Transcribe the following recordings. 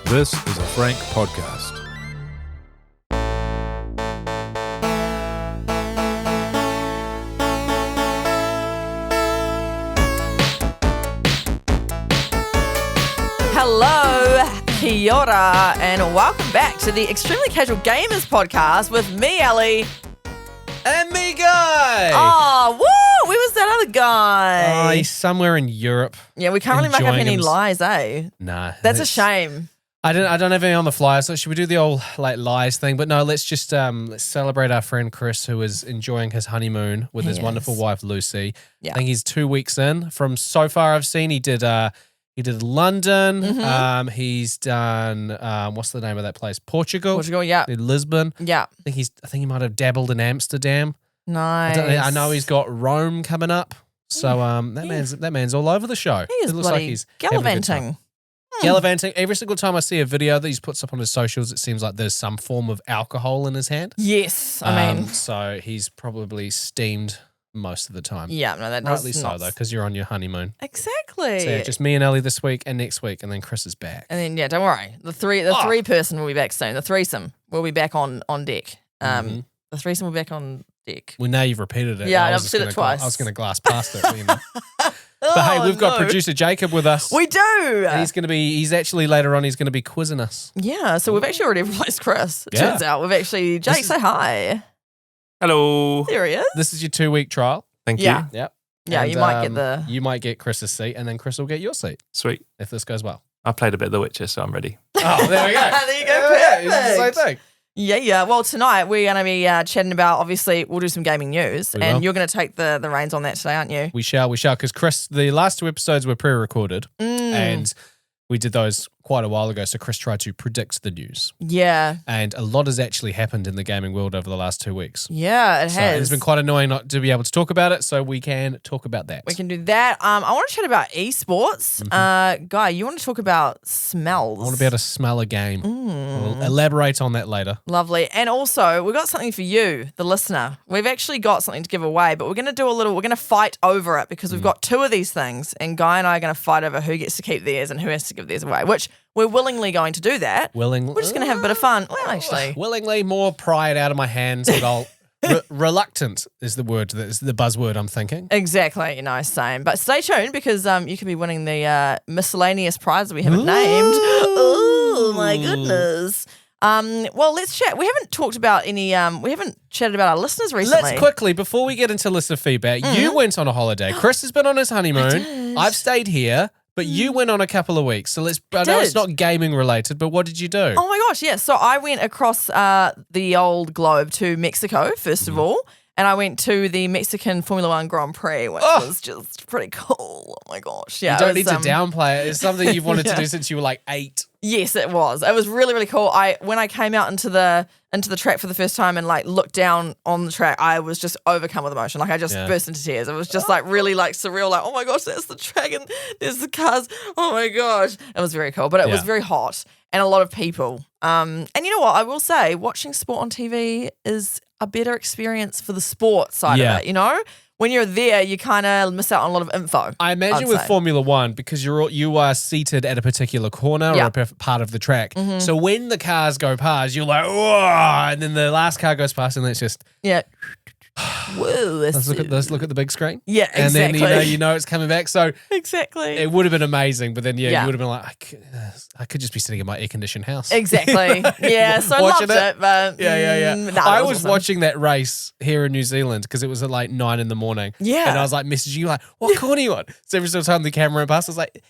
This is a Frank podcast. Hello, kia ora, and welcome back to the Extremely Casual Gamers podcast with me, Ellie. And me, Guy! Oh, woo! Where was that other guy? Oh, he's somewhere in Europe. Yeah, we can't really make up enjoying any lies, eh? Nah. That's a shame. I don't have any on the flyer, so should we do the old lies thing? But no, let's just let's celebrate our friend Chris, who is enjoying his honeymoon with his wonderful wife Lucy. Yeah. I think he's 2 weeks in. From so far I've seen, he did London. Mm-hmm. He's done what's the name of that place? Portugal, yeah. Did Lisbon. Yeah. I think he might have dabbled in Amsterdam. Nice. I know he's got Rome coming up. So that man's all over the show. He is it looks bloody like he's having a good time. gallivanting. Gallivanting. Every single time I see a video that he's puts up on his socials, it seems like there's some form of alcohol in his hand. Yes, I mean. So he's probably steamed most of the time. Yeah, no, that Rightly does so, not. though, because you're on your honeymoon. Exactly. So yeah, just me and Ellie this week and next week, and then Chris is back. And then, yeah, don't worry. The three person will be back soon. The threesome will be back on deck. The threesome will be back on deck. Well, now you've repeated it. Yeah, I was I've just said it gonna twice. I was going to glass past it. You know. But hey, we've got producer Jacob with us. We do. And he's actually later on, he's going to be quizzing us. Yeah, so we've actually already replaced Chris. It Yeah. turns out we've actually, Jake, say hi. Hello. There he is. This is your 2-week trial. Thank Yeah. you. Yep. Yeah, And, you might get the... You might get Chris's seat, and then Chris will get your seat Sweet. if this goes well. I played a bit of The Witcher, so I'm ready. Oh, there we go. There you go, It's the same perfect. thing. Yeah. Well, tonight we're going to be chatting about, obviously, we'll do some gaming news, We and will. you're going to take the reins on that today, aren't you? We shall, because Chris, the last 2 episodes were pre-recorded, and we did those quite a while ago, so Chris tried to predict the news. Yeah. And a lot has actually happened in the gaming world over the last 2 weeks. Yeah, it So has. it's been quite annoying not to be able to talk about it, so we can talk about that. We can do that. I want to chat about eSports. Guy, you want to talk about smells? I want to be able to smell a game. We'll elaborate on that later. Lovely. And also, we've got something for you, the listener. We've actually got something to give away, but we're going to fight over it because we've got 2 of these things, and Guy and I are going to fight over who gets to keep theirs and who has to give theirs away, which we're willingly going to do that. We're just going to have a bit of fun. Well, actually. Willingly, more pride out of my hands, but I'll... reluctant is the word, is the buzzword I'm thinking. Exactly, same. But stay tuned because you could be winning the miscellaneous prize that we haven't named. Oh my goodness. Well, let's chat. We haven't talked about we haven't chatted about our listeners recently. Let's quickly, before we get into listener feedback, you went on a holiday. Chris has been on his honeymoon. I've stayed here, but you went on a couple of weeks. So I know it's not gaming related, but what did you do? Oh my gosh, yeah. So I went across the old globe to Mexico, first of all, and I went to the Mexican Formula One Grand Prix, which was just pretty cool. Oh my gosh. Yeah. You don't need to downplay it. It's something you've wanted to do since you were like 8. Yes, it was. It was really, really cool. When I came out into the track for the first time and looked down on the track, I was just overcome with emotion. I just burst into tears. It was just really surreal. Oh my gosh, that's the track and there's the cars. Oh my gosh, it was very cool. But it was very hot and a lot of people. And you know what? I will say, watching sport on TV is a better experience for the sport side of it. You know. When you're there, you kind of miss out on a lot of info. I imagine with Formula One, because you are seated at a particular corner or a part of the track. So when the cars go past, you're like, whoa, and then the last car goes past, and it's just whoa. Let's look at the big screen. Yeah, exactly. And then you know it's coming back. So exactly, it would have been amazing. But then you would have been like, I could just be sitting in my air conditioned house. Exactly. Yeah. So I loved it, but I was watching that race here in New Zealand because it was at 9 in the morning. Yeah. And I was messaging you what corner are you on? So every single time the camera went past, I was like,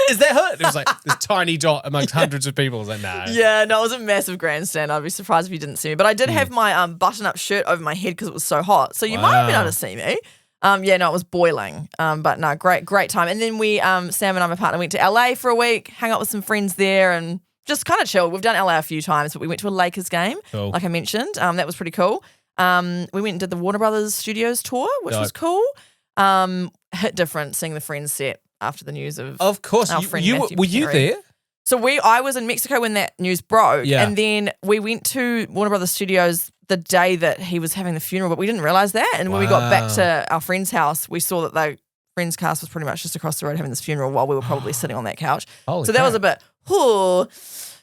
is that her? It was this tiny dot amongst hundreds of people. I was like, no. Yeah, no, it was a massive grandstand. I'd be surprised if you didn't see me. But I did have my button-up shirt over my head because it was so hot. So you might have been able to see me. It was boiling. But no, great time. And then we, Sam and I, my partner, went to LA for a week, hung out with some friends there and just kind of chilled. We've done LA a few times, but we went to a Lakers game, like I mentioned. That was pretty cool. We went and did the Warner Brothers Studios tour, which was cool. Hit different seeing the Friends set after the news of course, our friend were you there? So I was in Mexico when that news broke, Yeah. and then we went to Warner Brothers Studios the day that he was having the funeral, but we didn't realize that. And when we got back to our friend's house, we saw that the friend's cast was pretty much just across the road having this funeral while we were probably sitting on that couch. Holy so that crap. was a bit,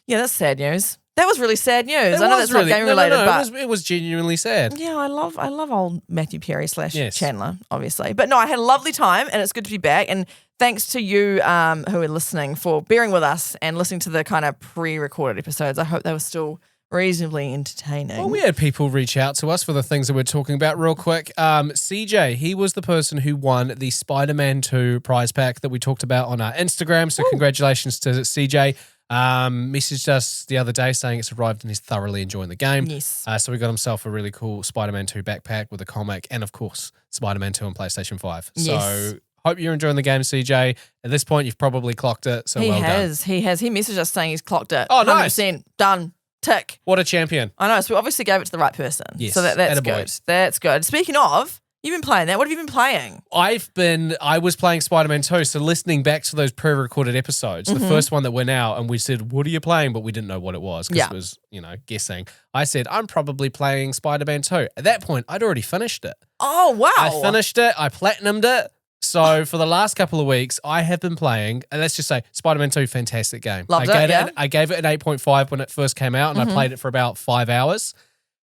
Yeah, that's sad news. That was really sad news. I know that's really, not game related, but it was genuinely sad. yeah, I love old Matthew Perry / Yes. Chandler, obviously. But no, I had a lovely time, and it's good to be back. And thanks to you who are listening for bearing with us and listening to the kind of pre-recorded episodes. I hope they were still reasonably entertaining. Well, we had people reach out to us for the things that we're talking about real quick. CJ, he was the person who won the Spider-Man 2 prize pack that we talked about on our Instagram. So congratulations to CJ. Messaged us the other day saying it's arrived and he's thoroughly enjoying the game. Yes. So we got himself a really cool Spider-Man 2 backpack with a comic and, of course, Spider-Man 2 on PlayStation 5. Yes. So hope you're enjoying the game, CJ. At this point, you've probably clocked it, so well done. He has. He messaged us saying he's clocked it. Oh, nice. 100%. Done. Tick. What a champion. I know. So we obviously gave it to the right person. Yes. So that's Attaboy. good. That's good. Speaking of, you've been playing that. What have you been playing? I was playing Spider-Man 2, so listening back to those pre-recorded episodes, the first one that went out, and we said, what are you playing? But we didn't know what it was because it was, guessing. I said, I'm probably playing Spider-Man 2. At that point, I'd already finished it. Oh, wow. I finished it. I platinumed it. So for the last couple of weeks, I have been playing, and let's just say, Spider-Man 2, fantastic game. Loved it, yeah. I gave it an 8.5 when it first came out, and I played it for about 5 hours.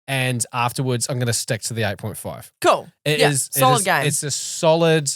And afterwards, I'm going to stick to the 8.5. Cool. It is solid game. It's a solid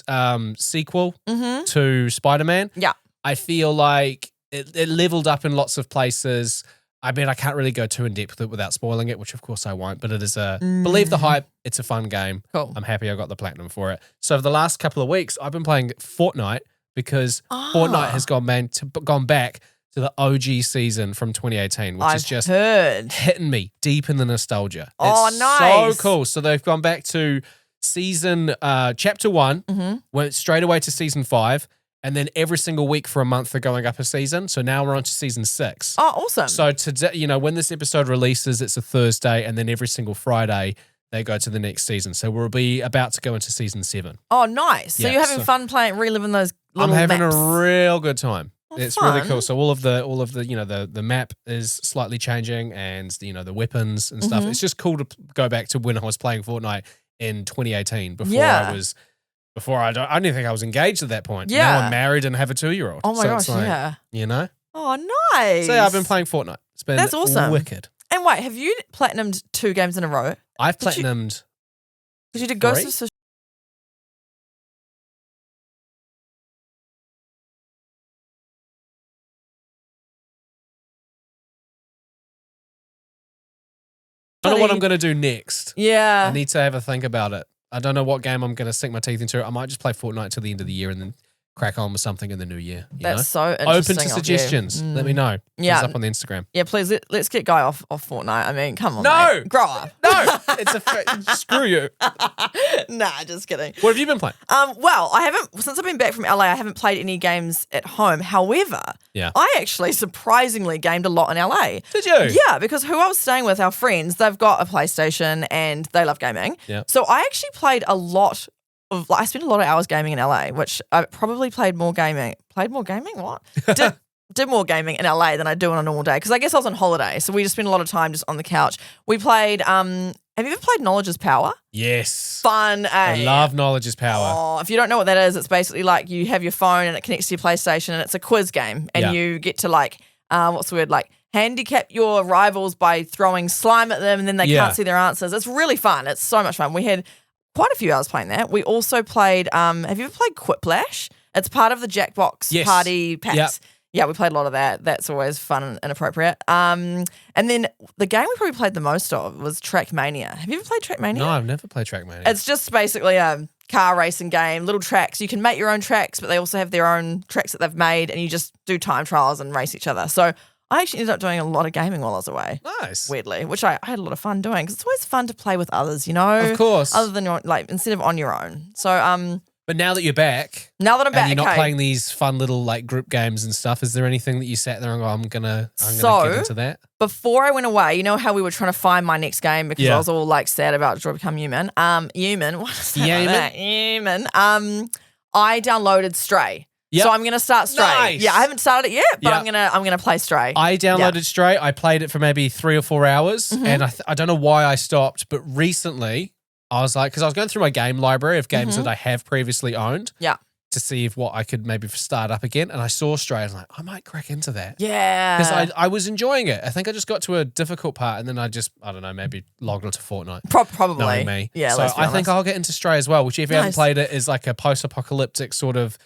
sequel to Spider-Man. Yeah. I feel like it leveled up in lots of places. I mean, I can't really go too in depth with it without spoiling it, which of course I won't, but it is believe the hype, it's a fun game. Cool. I'm happy I got the platinum for it. So for the last couple of weeks, I've been playing Fortnite because Fortnite has gone back to the OG season from 2018, which is just hitting me deep in the nostalgia. Oh, it's nice. so cool. So they've gone back to season chapter 1, went straight away to season 5, and then every single week for a month they're going up a season. So now we're on to season 6. Oh, awesome. So today, when this episode releases, it's a Thursday, and then every single Friday they go to the next season. So we'll be about to go into season 7. Oh, nice. So you're having fun playing, reliving those little I'm having maps. a real good time. It's fun. really cool. So all of the the map is slightly changing, and the weapons and stuff. It's just cool to go back to when I was playing Fortnite in 2018 before I don't even think I was engaged at that point. Yeah. Now I'm married and have a 2-year-old. Oh my gosh, it's like, yeah. Oh, nice. So yeah, I've been playing Fortnite. It's been That's awesome. wicked. And wait, have you platinumed 2 games in a row? I've platinumed. Because you did Ghost of Tsushima. I don't know what I'm going to do next. Yeah. I need to have a think about it. I don't know what game I'm going to sink my teeth into. I might just play Fortnite till the end of the year and then crack on with something in the new year. That's so interesting. Open to suggestions. Let me know. Yeah. It's up on the Instagram. Yeah, please, let's get Guy off Fortnite. I mean, come on, No! mate. Grow up. No! Screw you. Nah, just kidding. What have you been playing? Well, I haven't, since I've been back from LA, I haven't played any games at home. However, I actually surprisingly gamed a lot in LA. Did you? Yeah, because who I was staying with, our friends, they've got a PlayStation and they love gaming. Yeah. So I actually played a lot I spent a lot of hours gaming in LA, which I probably played more gaming. Played more gaming? What? Did more gaming in LA than I do on a normal day because I guess I was on holiday. So we just spent a lot of time just on the couch. We played, have you ever played Knowledge is Power? Yes. Fun. I love Knowledge is Power. Oh, if you don't know what that is, it's basically like you have your phone and it connects to your PlayStation and it's a quiz game and you get to handicap your rivals by throwing slime at them and then they can't see their answers. It's really fun. It's so much fun. We had quite a few hours playing that. We also played, have you ever played Quiplash? It's part of the Jackbox party packs. Yep. Yeah, we played a lot of that. That's always fun and appropriate. And then the game we probably played the most of was Trackmania. Have you ever played Trackmania? No, I've never played Trackmania. It's just basically a car racing game, little tracks. You can make your own tracks, but they also have their own tracks that they've made, and you just do time trials and race each other. So I actually ended up doing a lot of gaming while I was away. Nice. Weirdly, which I had a lot of fun doing because it's always fun to play with others, you know? Of course. Other than instead of on your own. So, but now that you're back, now that I'm back, and you're not playing these fun little group games and stuff, is there anything that you sat there and go, I'm gonna get into that? Before I went away, you know how we were trying to find my next game because I was all sad about Detroit Become Human. Human. What is that? Human. I downloaded Stray. Yep. So I'm gonna start Stray. Nice. Yeah, I haven't started it yet, but I'm gonna play Stray. I downloaded Stray. I played it for maybe 3 or 4 hours, and I don't know why I stopped, but recently I was like, because I was going through my game library of games that I have previously owned. Yeah. to see if what I could maybe start up again. And I saw Stray. I was like, I might crack into that. Yeah. Because I was enjoying it. I think I just got to a difficult part and then I don't know, maybe logged onto Fortnite. Probably. Knowing me. Yeah, so let's be I think honest. I'll get into Stray as well, which if you haven't Nice. played it is like a post-apocalyptic sort of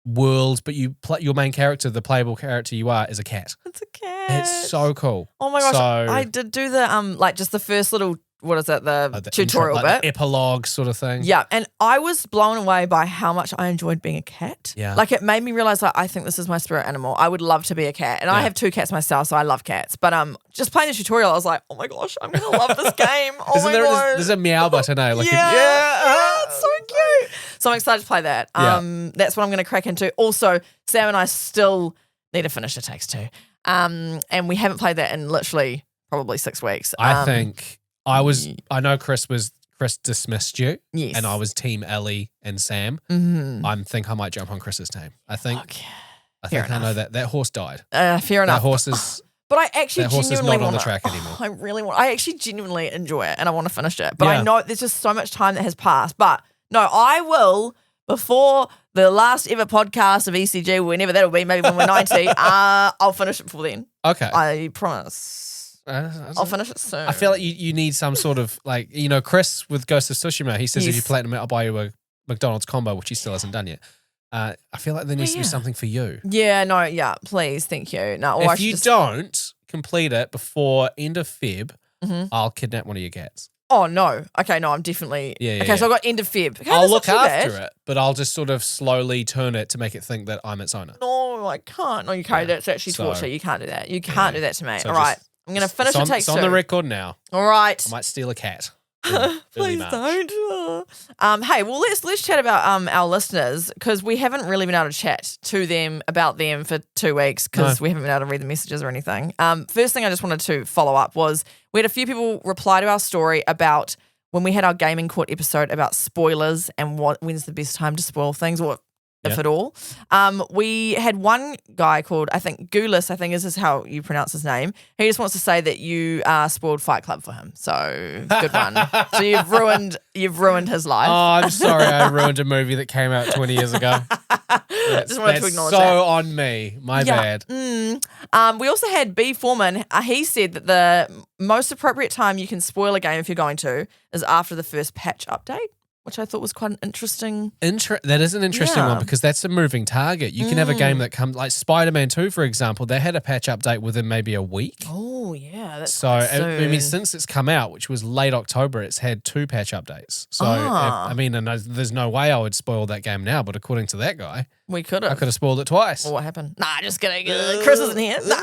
world, but you play your main character, the playable character you are, is a cat. It's a cat. It's so cool. Oh my gosh. So, I did do the like just the first little, what is it, the the tutorial intro, like bit. the epilogue sort of thing. Yeah, and I was blown away by how much I enjoyed being a cat. Yeah. Like it made me realize like I think this is my spirit animal. I would love to be a cat. And I Yeah. have 2 cats myself, so I love cats. But just playing the tutorial, I was like, oh my gosh, I'm gonna love this game. Oh Isn't my gosh. there's a meow button, eh? Like yeah, it's so cute. So I'm excited to play that. Yeah. That's what I'm gonna crack into. Also, Sam and I still need to finish It Takes Two. And we haven't played that in literally probably 6 weeks. I think I know Chris dismissed you. Yes. And I was team Ellie and Sam. Mhm. I think I might jump on Chris's team. I think Okay. I know that horse died. Fair That enough. horse is But I actually that horse is genuinely not on the wanna- track anymore. I really want. I actually genuinely enjoy it, and I want to finish it. But Yeah. I know there's just so much time that has passed. But no, I will before the last ever podcast of ECG, whenever that'll be, maybe when we're 90. I'll finish it before then. Okay. I promise. I'll finish it soon. I feel like you need some sort of like, Chris with Ghost of Tsushima, he says if you Yes. platinum it, I'll buy you a McDonald's combo, which he still hasn't done yet. I feel like there needs to be yeah. something for you. Yeah. No. Yeah. Please. Thank you. No. Or I If should you just, don't complete it before end of Feb, Mhm. I'll kidnap one of your cats. Oh no. Okay. No. I'm definitely. Yeah, okay. So I got end of Feb. Okay, I'll that's not look too after bad. it, but I'll just sort of slowly turn it to make it think that I'm its owner. No, I can't. No, you can't. Yeah. That's actually So- torture. You can't do that. You can't do that to me. So All right. just- I'm going to finish It's It Takes it's on Two. the record now. All right. I might steal a cat. in early Please March. don't. Hey, well, let's chat about our listeners because we haven't really been able to chat to them about them for 2 weeks because we haven't been able to read the messages or anything. First thing I just wanted to follow up was we had a few people reply to our story about when we had our gaming court episode about spoilers and when's the best time to spoil things or if Yeah. at all. We had one guy called, I think, Gulis, I think is how you pronounce his name. He just wants to say that you spoiled Fight Club for him. So good one. So you've ruined his life. Oh, I'm sorry I ruined a movie that came out 20 years ago. Just wanted to That's acknowledge so that. on me. My bad. We also had B. Foreman. He said that the most appropriate time you can spoil a game if you're going to is after the first patch update, which I thought was quite an interesting. That is an interesting Yeah. one because that's a moving target. You can have a game that comes like Spider-Man 2, for example. They had a patch update within maybe a week. Oh yeah, that's So, quite I mean, soon. since it's come out, which was late October, it's had 2 patch updates. So, Ah. and there's no way I would spoil that game now, but according to that guy, we could I have. could have spoiled it twice. Well, what happened? Nah, just kidding. Chris isn't here. Nah.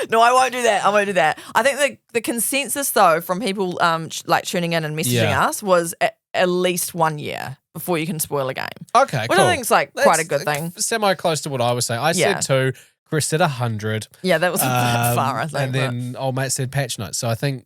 No, I won't do that. I won't do that. I think the consensus though from people like tuning in and messaging us was at least 1 year before you can spoil a game. Okay, Which cool. I think is like quite a good thing. Semi close to what I was saying. I Yeah. said 2, Chris said 100. Yeah, that was a bit far, I think. And then old mate said patch notes. So I think,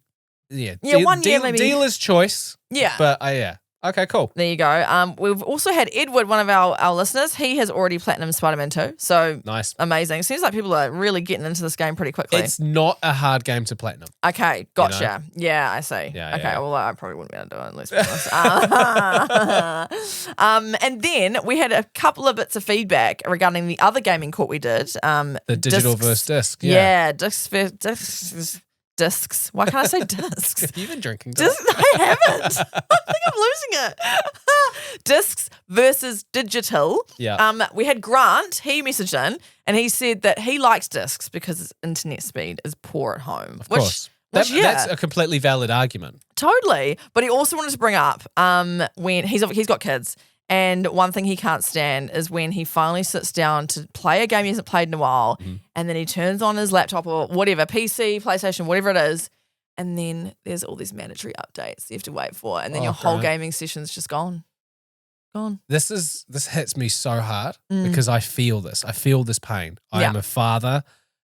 Yeah, 1 year maybe. Dealer's choice. Yeah. But yeah. Okay, cool. There you go. We've also had Edward, one of our listeners. He has already platinum Spider-Man 2. So Nice. amazing. It seems like people are really getting into this game pretty quickly. It's not a hard game to platinum. Okay, gotcha. Yeah, I see. Yeah, okay, yeah. well, I probably wouldn't be able to do it, let's be honest. And then we had a couple of bits of feedback regarding the other gaming court we did. The digital discs. versus disc. Yeah, discs. Why can't I say discs? You've been drinking. I haven't. I think I'm losing it. Discs versus digital. Yeah. We had Grant. He messaged in and he said that he likes discs because his internet speed is poor at home. Of course. That's a completely valid argument. Totally. But he also wanted to bring up when he's got kids. And one thing he can't stand is when he finally sits down to play a game he hasn't played in a while, and then he turns on his laptop or whatever, PC, PlayStation, whatever it is, and then there's all these mandatory updates you have to wait for, and then your whole great. gaming session's just gone. Gone. This hits me so hard because I feel this. I feel this pain. I am a father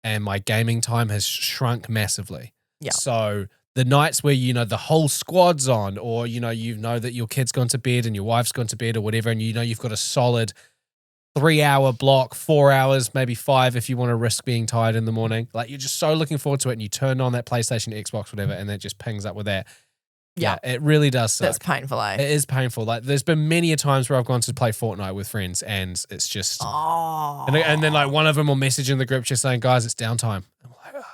and my gaming time has shrunk massively. Yeah. So the nights where, the whole squad's on or, you know that your kid's gone to bed and your wife's gone to bed or whatever, and you've got a solid 3-hour block, 4 hours, maybe 5 if you want to risk being tired in the morning. Like you're just so looking forward to it and you turn on that PlayStation, Xbox, whatever, and it just pings up with that. Yeah, it really does suck. That's painful, eh? It is painful. Like, there's been many a times where I've gone to play Fortnite with friends, and it's just, and then like one of them will message in the group just saying, "Guys, it's downtime." I'm like,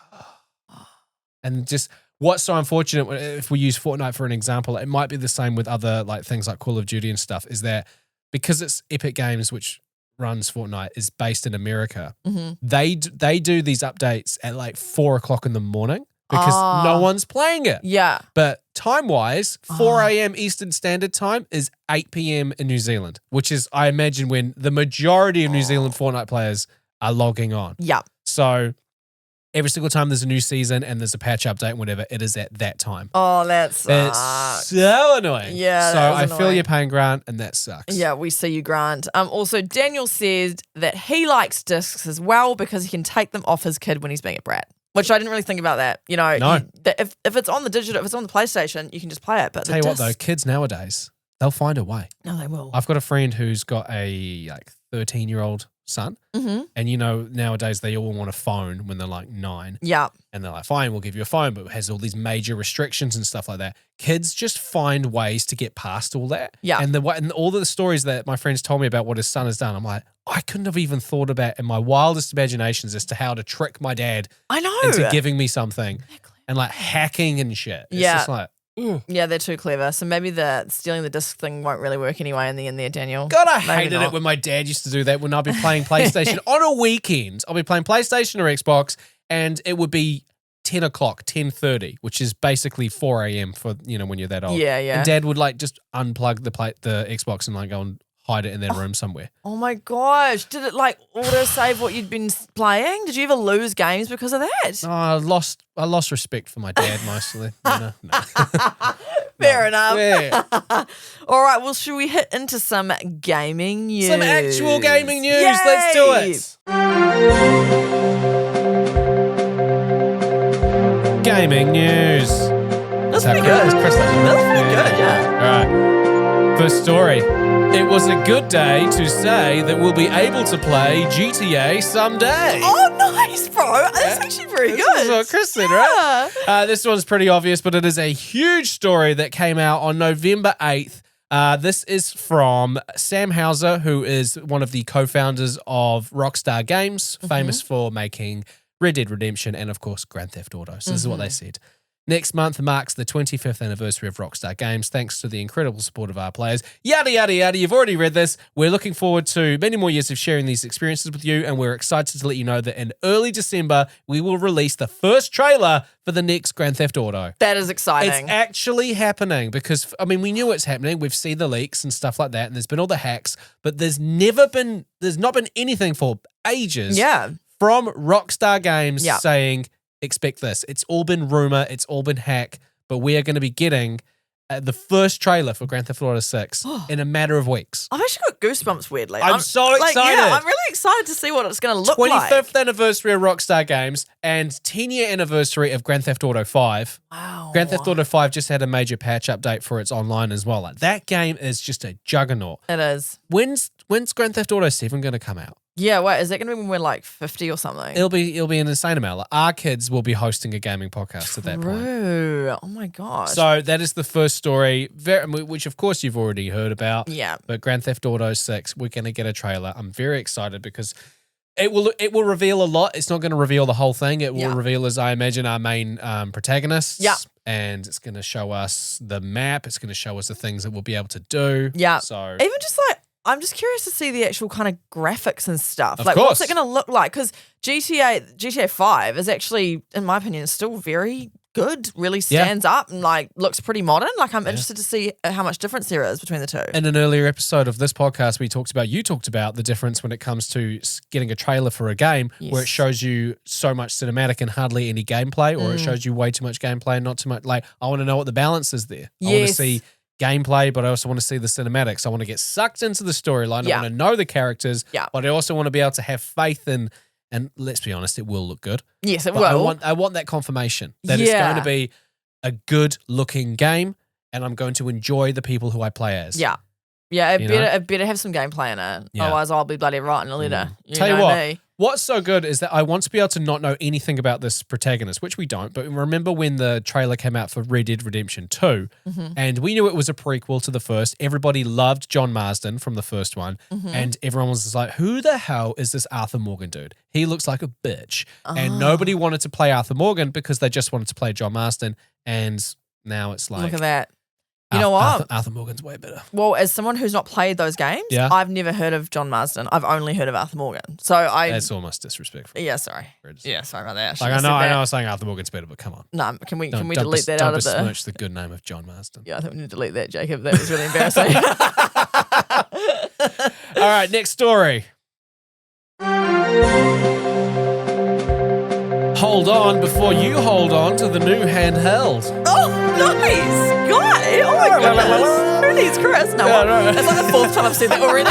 and just what's so unfortunate if we use Fortnite for an example, it might be the same with other like things like Call of Duty and stuff. Is that because it's Epic Games, which runs Fortnite, is based in America. They do these updates at like 4 o'clock in the morning. Because no one's playing it. Yeah. But time-wise, 4 a.m. Eastern Standard Time is 8 p.m. in New Zealand, which is, I imagine, when the majority of New Zealand Fortnite players are logging on. Yeah. So every single time there's a new season and there's a patch update and whatever, it is at that time. Oh, that It's sucks. so annoying. Yeah, So that I is feel annoying. your pain, Grant, and that sucks. Yeah, we see you, Grant. Also, Daniel says that he likes discs as well because he can take them off his kid when he's being a brat. Which I didn't really think about that. You know, No. If it's on the digital, if it's on the PlayStation, you can just play it. But Tell you what though, kids nowadays, they'll find a way. No, they will. I've got a friend who's got a like 13-year-old son, and you know nowadays they all want a phone when they're like 9. Yeah. And they're like, fine, we'll give you a phone, but it has all these major restrictions and stuff like that. Kids just find ways to get past all that. Yeah. And all the stories that my friends told me about what his son has done, I'm like, I couldn't have even thought about in my wildest imaginations as to how to trick my dad I know. into giving me something and like hacking and shit. It's just like, yeah, they're too clever. So maybe the stealing the disc thing won't really work anyway in the end there, Daniel. God, I Maybe hated not. it when my dad used to do that when I'd be playing PlayStation on a weekend. I'll be playing PlayStation or Xbox and it would be 10 o'clock, 10:30, which is basically 4 a.m. for, you know, when you're that old. Yeah, yeah. And Dad would like just unplug the Xbox and like go and hide it in their room somewhere. Oh my gosh. Did it like auto-save what you'd been playing? Did you ever lose games because of that? Oh, I lost respect for my dad mostly. No. Fair enough. Yeah. All right, well, should we hit into some gaming news? Some actual gaming news. Yay! Let's do it. Gaming news. That's pretty good. Chris, That's pretty good, yeah. All right. First story. It was a good day to say that we'll be able to play GTA someday. Oh, nice, bro. That's actually very This good. is what Chris said, right? This one's pretty obvious, but it is a huge story that came out on November 8th. This is from Sam Houser, who is one of the co-founders of Rockstar Games, famous for making Red Dead Redemption and, of course, Grand Theft Auto. So this is what they said. Next month marks the 25th anniversary of Rockstar Games, thanks to the incredible support of our players. Yada, yada, yada. You've already read this. We're looking forward to many more years of sharing these experiences with you, and we're excited to let you know that in early December, we will release the first trailer for the next Grand Theft Auto. That is exciting. It's actually happening because, I mean, we knew it's happening. We've seen the leaks and stuff like that, and there's been all the hacks, but there's not been anything for ages from Rockstar Games saying, expect this. It's all been rumor. It's all been hack, but we are going to be getting the first trailer for Grand Theft Auto 6 in a matter of weeks. I've actually got goosebumps weirdly. I'm so excited. Yeah, I'm really excited to see what it's going to look 25th like. anniversary of Rockstar Games and 10-year anniversary of Grand Theft Auto 5. Wow. Grand Theft Auto 5 just had a major patch update for its online as well. Like, that game is just a juggernaut. It is. When's Grand Theft Auto 7 going to come out? Yeah, wait, is that going to be when we're like 50 or something? It'll be an insane amount. Like, our kids will be hosting a gaming podcast at that point. True. Oh my gosh. So that is the first story, which of course you've already heard about. Yeah. But Grand Theft Auto 6, we're going to get a trailer. I'm very excited because it will reveal a lot. It's not going to reveal the whole thing. It will reveal, as I imagine, our main protagonists. Yeah. And it's going to show us the map. It's going to show us the things that we'll be able to do. Yeah. So even just like, I'm just curious to see the actual kind of graphics and stuff. Of Like, course. what's it going to look like? Because GTA 5 is actually, in my opinion, still very good. Really stands up and like looks pretty modern. Like, I'm interested to see how much difference there is between the two. in an earlier episode of this podcast, you talked about the difference when it comes to getting a trailer for a game where it shows you so much cinematic and hardly any gameplay, or it shows you way too much gameplay and not too much. Like, I want to know what the balance is there. I want to see gameplay, but I also want to see the cinematics. I want to get sucked into the storyline. I want to know the characters, but I also want to be able to have faith in, and let's be honest, it will look good. Yes, it But will. I want that confirmation that it's going to be a good looking game, and I'm going to enjoy the people who I play as. Yeah, it better have some gameplay in it. Yeah. Otherwise, I'll be bloody writing a letter. Tell you what, What's so good is that I want to be able to not know anything about this protagonist, which we don't. But remember when the trailer came out for Red Dead Redemption 2, and we knew it was a prequel to the first. Everybody loved John Marsden from the first one, and everyone was just like, who the hell is this Arthur Morgan dude? He looks like a bitch. And nobody wanted to play Arthur Morgan because they just wanted to play John Marsden. And now it's like... Look at that. You know what? Arthur Morgan's way better. Well, as someone who's not played those games, I've never heard of John Marsden. I've only heard of Arthur Morgan. So That's almost disrespectful. Yeah, sorry. Yeah, sorry about that. Like, I know I was saying Arthur Morgan's better, but come on. No, can we delete that out of the... Don't besmirch the good name of John Marsden. Yeah, I think we need to delete that, Jacob. That was really embarrassing. All right, next story. Hold on before you hold on to the new handheld. Oh, nice. Guy. Oh, my goodness. Who needs Chris? No, that's like the fourth time I've said that already.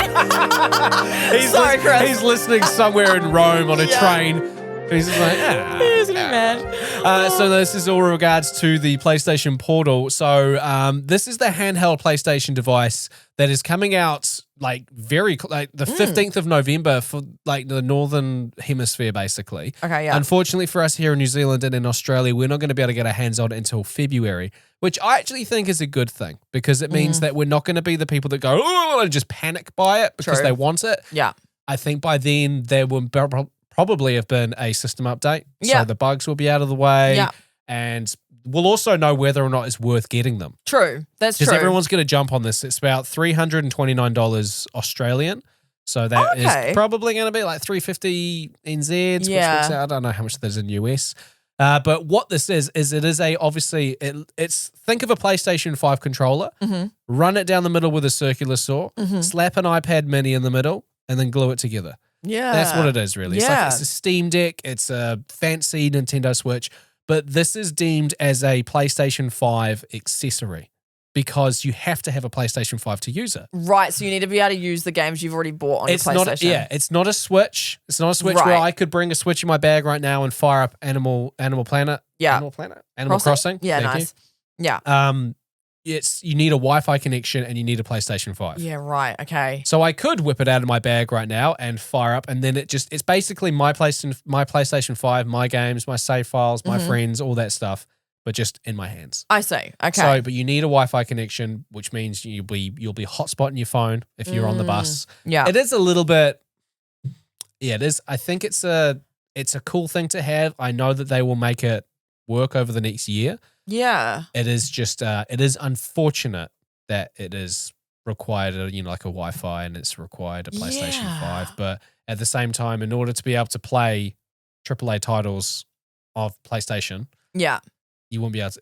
Sorry, Chris. He's listening somewhere in Rome on a train. He's just like, Isn't he mad? So this is all regards to the PlayStation Portal. So this is the handheld PlayStation device that is coming out like the 15th of November for like the Northern Hemisphere, basically. Okay, yeah. Unfortunately for us here in New Zealand and in Australia, we're not going to be able to get our hands on it until February, which I actually think is a good thing because it means that we're not going to be the people that go, oh, and just panic by it because they want it. Yeah. I think by then there will probably have been a system update. Yeah. So the bugs will be out of the way. Yeah. And we'll also know whether or not it's worth getting them. True. That's true. Because everyone's going to jump on this. It's about $329 Australian. So that is probably going to be like $350 NZ. Which works out, I don't know how much that is in US. But what this is it is it's think of a PlayStation 5 controller, run it down the middle with a circular saw, slap an iPad mini in the middle, and then glue it together. Yeah. That's what it is, really. It's a Steam Deck. It's a fancy Nintendo Switch. But this is deemed as a PlayStation 5 accessory because you have to have a PlayStation 5 to use it. Right, so you need to be able to use the games you've already bought on your PlayStation. It's not a Switch. It's not a Switch where I could bring a Switch in my bag right now and fire up Animal Planet. Yeah. Animal Crossing. Yeah, Thank nice. you. Yeah. You need a Wi-Fi connection and you need a PlayStation 5. Yeah, right. Okay. So I could whip it out of my bag right now and fire up, and then it's basically my PlayStation 5, my games, my save files, my friends, all that stuff, but just in my hands. I see. Okay. So, but you need a Wi-Fi connection, which means you'll be hotspotting your phone if you're on the bus. Yeah. It is a little bit. Yeah, it is. I think it's a cool thing to have. I know that they will make it work over the next year. Yeah. It is just, it is unfortunate that it is required, like a Wi-Fi and it's required a PlayStation 5. But at the same time, in order to be able to play AAA titles of PlayStation, you wouldn't be able to,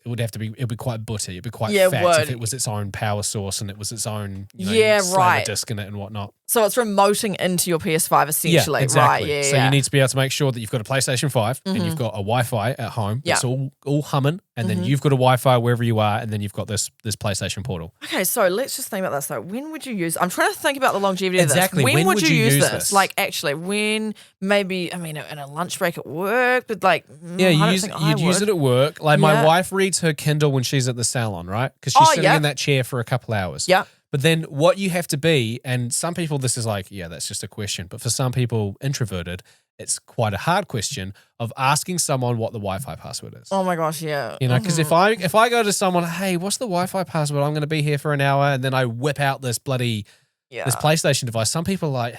it'd be quite butty. It'd be quite fat if it was its own power source and it was its own, slam a disc in it and whatnot. So it's remoting into your PS5 essentially, yeah, exactly. right? Yeah, so you need to be able to make sure that you've got a PlayStation 5 and you've got a Wi-Fi at home. Yeah. It's all humming, and then you've got a Wi-Fi wherever you are, and then you've got this PlayStation Portal. Okay, so let's just think about this though. When would you use? I'm trying to think about the longevity exactly. of this. When would you use this? Like actually, when maybe in a lunch break at work, but like you'd use it at work. Like my wife reads her Kindle when she's at the salon, right? Because she's sitting in that chair for a couple hours. Yeah. But then what you have to be, and some people this is like, that's just a question. But for some people introverted, it's quite a hard question of asking someone what the Wi-Fi password is. Oh my gosh, yeah. Because if I go to someone, hey, what's the Wi-Fi password? I'm going to be here for an hour, and then I whip out this bloody this PlayStation device. Some people are like,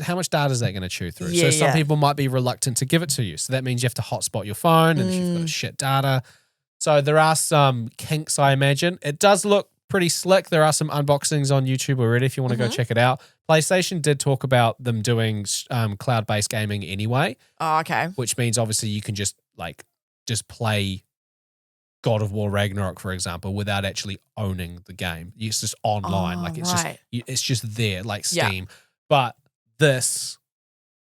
how much data is that going to chew through? So some people might be reluctant to give it to you. So that means you have to hotspot your phone, and if you've got shit data. So there are some kinks, I imagine. It does look pretty slick. There are some unboxings on YouTube already if you want to go check it out. PlayStation did talk about them doing cloud-based gaming anyway. Oh, okay. Which means obviously you can just play God of War Ragnarok, for example, without actually owning the game. It's just online. It's just there, like Steam. Yeah. But this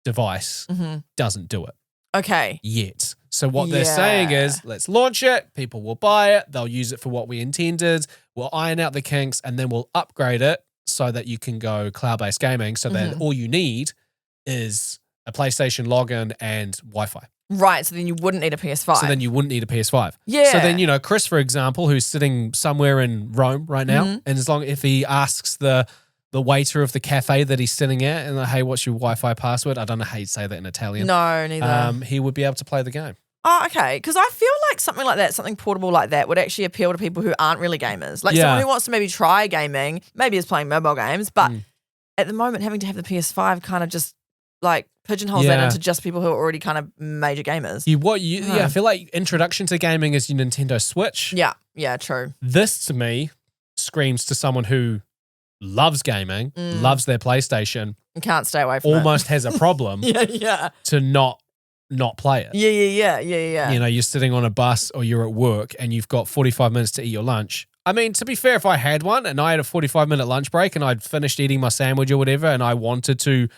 device doesn't do it. Okay. Yet. So what they're saying is, let's launch it. People will buy it. They'll use it for what we intended. We'll iron out the kinks, and then we'll upgrade it so that you can go cloud-based gaming. So that all you need is a PlayStation login and Wi-Fi. Right. So then you wouldn't need a PS5. Yeah. So then, Chris, for example, who's sitting somewhere in Rome right now, and if he asks the the waiter of the cafe that he's sitting at and like, hey, what's your Wi-Fi password? I don't know how you'd say that in Italian. No, neither. He would be able to play the game. Oh, okay. Because I feel like something like that, something portable like that, would actually appeal to people who aren't really gamers. Like someone who wants to maybe try gaming, maybe is playing mobile games, but at the moment, having to have the PS5 kind of just like pigeonholes that into just people who are already kind of major gamers. I feel like introduction to gaming is your Nintendo Switch. Yeah, true. This to me screams to someone who loves gaming, loves their PlayStation, and can't stay away from almost has a problem to not play it. Yeah. You know, you're sitting on a bus or you're at work and you've got 45 minutes to eat your lunch. I mean, to be fair, if I had one and I had a 45-minute lunch break and I'd finished eating my sandwich or whatever and I wanted to,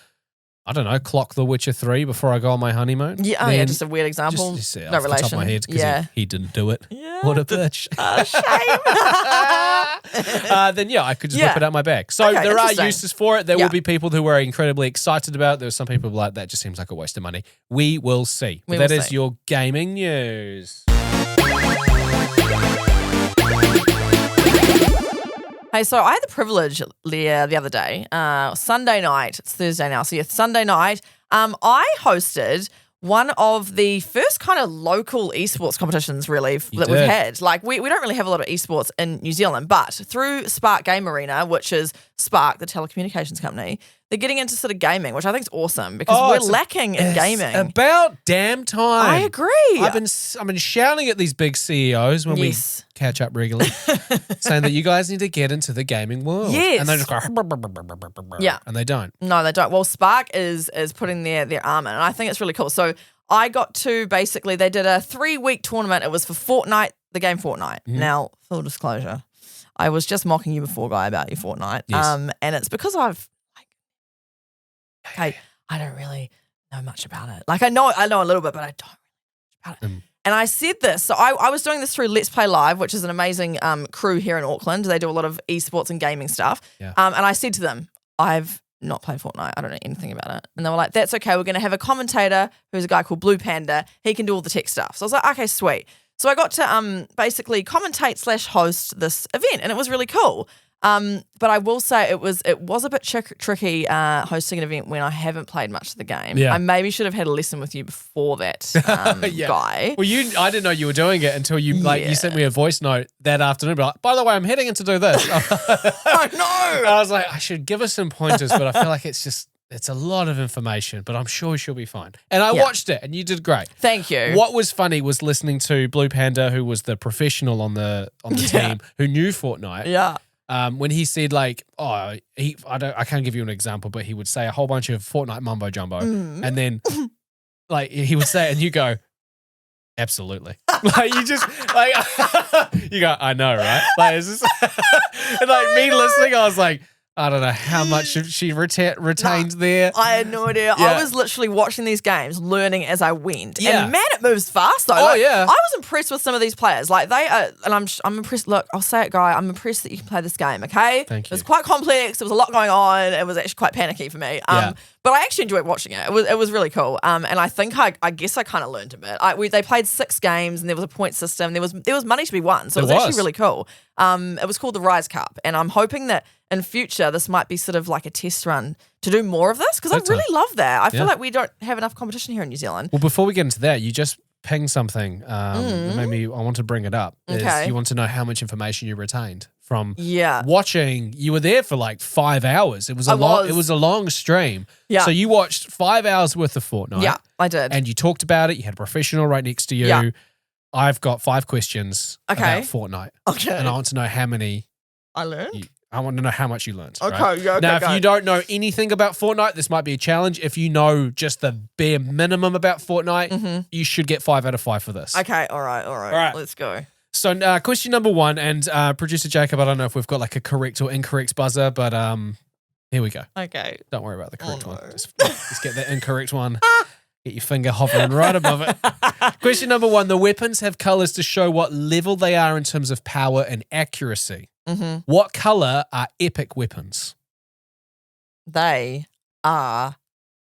I don't know, clock The Witcher 3 before I go on my honeymoon. Yeah, just a weird example. Just no off relation. the top of my head because he didn't do it. Yeah. What a bitch. Shame. Then I could just whip it out my bag. So there are uses for it. There will be people who are incredibly excited about it. There are some people like, that just seems like a waste of money. We will see. But that is your gaming news. Hey, so I had the privilege the other day, Sunday night, it's Thursday now, so Sunday night, I hosted one of the first kind of local esports competitions really we've had. Like we don't really have a lot of esports in New Zealand, but through Spark Game Arena, which is Spark, the telecommunications company, they're getting into sort of gaming, which I think is awesome because we're lacking in gaming. About damn time. I agree. I've been shouting at these big CEOs when we catch up regularly, saying that you guys need to get into the gaming world. Yes. And they just go, and they don't. No, they don't. Well, Spark is putting their arm in, and I think it's really cool. So I got to basically, they did a 3-week tournament. It was for Fortnite, the game Fortnite. Now, full disclosure, I was just mocking you before, Guy, about your Fortnite. Yes. And it's because I don't really know much about it. Like I know a little bit, but I don't really know much about it. And I said this, so I was doing this through Let's Play Live, which is an amazing crew here in Auckland. They do a lot of esports and gaming stuff. Yeah. And I said to them, I've not played Fortnite. I don't know anything about it. And they were like, that's okay. We're going to have a commentator who's a guy called Blue Panda. He can do all the tech stuff. So I was like, okay, sweet. So I got to basically commentate / host this event, and it was really cool. But I will say it was a bit tricky hosting an event when I haven't played much of the game. Yeah. I maybe should have had a lesson with you before that, Guy. Well, I didn't know you were doing it until you you sent me a voice note that afternoon. But like, by the way, I'm heading in to do this. I know. I was like, I should give her some pointers, but I feel like it's a lot of information, but I'm sure she'll be fine. And I watched it, and you did great. Thank you. What was funny was listening to Blue Panda, who was the professional on the team, who knew Fortnite. Yeah. When he said like, I can't give you an example, but he would say a whole bunch of Fortnite mumbo jumbo, and then like he would say it, and you go, absolutely. Like you just like you go, I know, right? Like it's just, and like me listening, I was like, I don't know how much she retained there. I had no idea. Yeah. I was literally watching these games, learning as I went. Yeah. And man, it moves fast though. Oh, yeah. I was impressed with some of these players. Like they are, and I'm impressed. Look, I'll say it, Guy. I'm impressed that you can play this game. Okay. Thank you. It was quite complex. There was a lot going on. It was actually quite panicky for me. But I actually enjoyed watching it. It was really cool. And I think I guess I kind of learned a bit. They played 6 games, and there was a point system. There was money to be won, so it was actually really cool. It was called the Rise Cup, and I'm hoping that in future this might be sort of like a test run to do more of this because I really love that. I feel like we don't have enough competition here in New Zealand. Well, before we get into that, you just pinged something that made me. I want to bring it up. Okay. You want to know how much information you retained from Yeah. watching. You were there for like 5 hours. It was a long stream. Yeah. So you watched 5 hours worth of Fortnite. Yeah, I did. And you talked about it. You had a professional right next to you. Yeah. I've got 5 questions about Fortnite. Okay. And I want to know how many. I learned. I want to know how much you learned. Okay, right? yeah, okay, now, if go. you don't know anything about Fortnite, this might be a challenge. If you know just the bare minimum about Fortnite, you should get 5 out of 5 for this. Okay, all right. Let's go. So, question number 1, and producer Jacob, I don't know if we've got like a correct or incorrect buzzer, but here we go. Okay. Don't worry about the correct one. No. Just get the incorrect one. Get your finger hovering right above it. Question number 1, the weapons have colors to show what level they are in terms of power and accuracy. What color are epic weapons? They are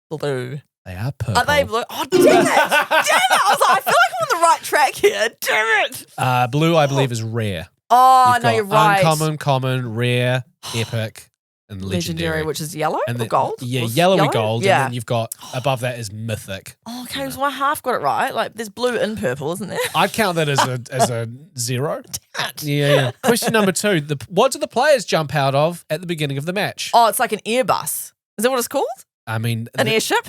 blue. They are purple. Are they blue? Oh, damn it. Damn it. I was like, I feel like I'm on the right track here. Damn it. Blue, I believe, is rare. Oh, You've no, got you're right. Uncommon, common, rare, epic, and legendary. Which is yellow And or then, gold? Yeah, Or yellowy gold. Yeah. And then you've got, above that is mythic. Oh, okay, so I half got it right. Like, there's blue and purple, isn't there? I'd count that as a 0. Damn it. Yeah. Question number 2. What do the players jump out of at the beginning of the match? Oh, it's like an airbus. Is that what it's called? I mean, An airship?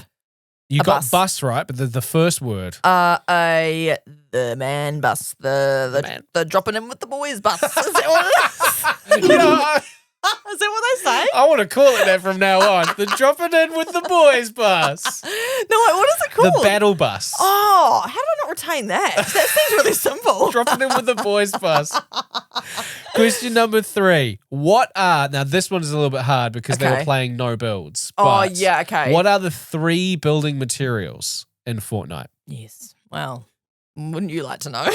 you a got bus. bus right, but the first word. The man bus. The dropping in with the boys bus. Is that what it is? You know, Is that what they say? I want to call it that from now on. The dropping in with the boys bus. No, wait, what is it called? The battle bus. Oh, how did I not retain that? That seems really simple. Dropping in with the boys bus. Question number 3. Now this one is a little bit hard because they were Okay. playing no builds. Oh, but yeah, okay. What are the 3 building materials in Fortnite? Yes. Well, wouldn't you like to know?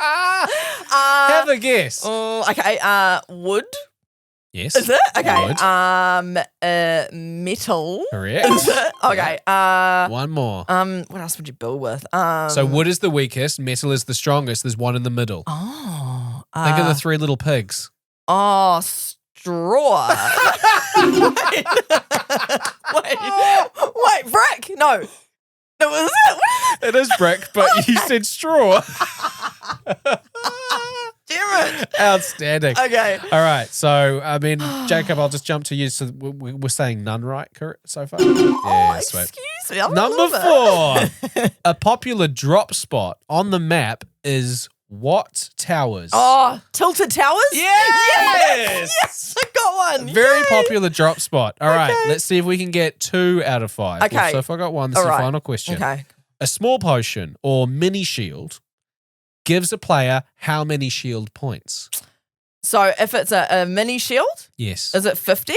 Have a guess. Okay. Wood. Yes. Is it? Okay. Wood. Metal. Correct. Is it? Okay. One more. What else would you build with? So wood is the weakest, metal is the strongest. There's one in the middle. Oh. Think of the 3 little pigs. Oh, straw. wait, brick? No. No, was it? What is It is brick, but you said straw. it? Damn it. Outstanding. Okay. All right. So, I mean, Jacob, I'll just jump to you. So we're saying none right correct so far? Yeah, sweet. Excuse me. I'm a Number little bit- 4. A popular drop spot on the map is what towers? Oh, Tilted Towers? Yes! Yes, I got one. Very Yay. popular drop spot. All right. Okay. Let's see if we can get 2 out of 5. Okay. So if I got 1, this All is the right. final question. Okay. A small potion or mini shield gives a player how many shield points? So if it's a mini shield, Yes. is it 50?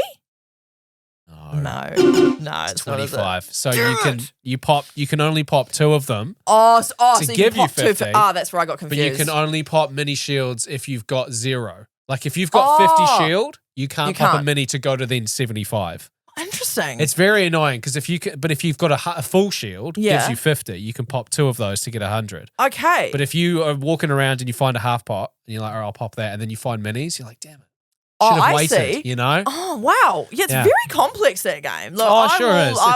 No, it's not, is it? 25. So Damn you can only pop 2 of them, Oh, so To you give can you pop 2 50, that's where I got but confused. you can only pop mini shields if you've got 0. Like if you've got 50 shield, you can't pop a can't. mini to go to then 75. Interesting. It's very annoying because if you've got a full shield, gives Yeah. you 50. You can pop 2 of those to get 100. okay. But if you are walking around and you find a half pot and you're like, all right, I'll pop that, and then you find minis, you're like, damn it. Oh, Should have I waited, see. you know? Oh, wow. Yeah, it's Yeah. very complex, that game. Look, Oh, I it sure will- is. I It will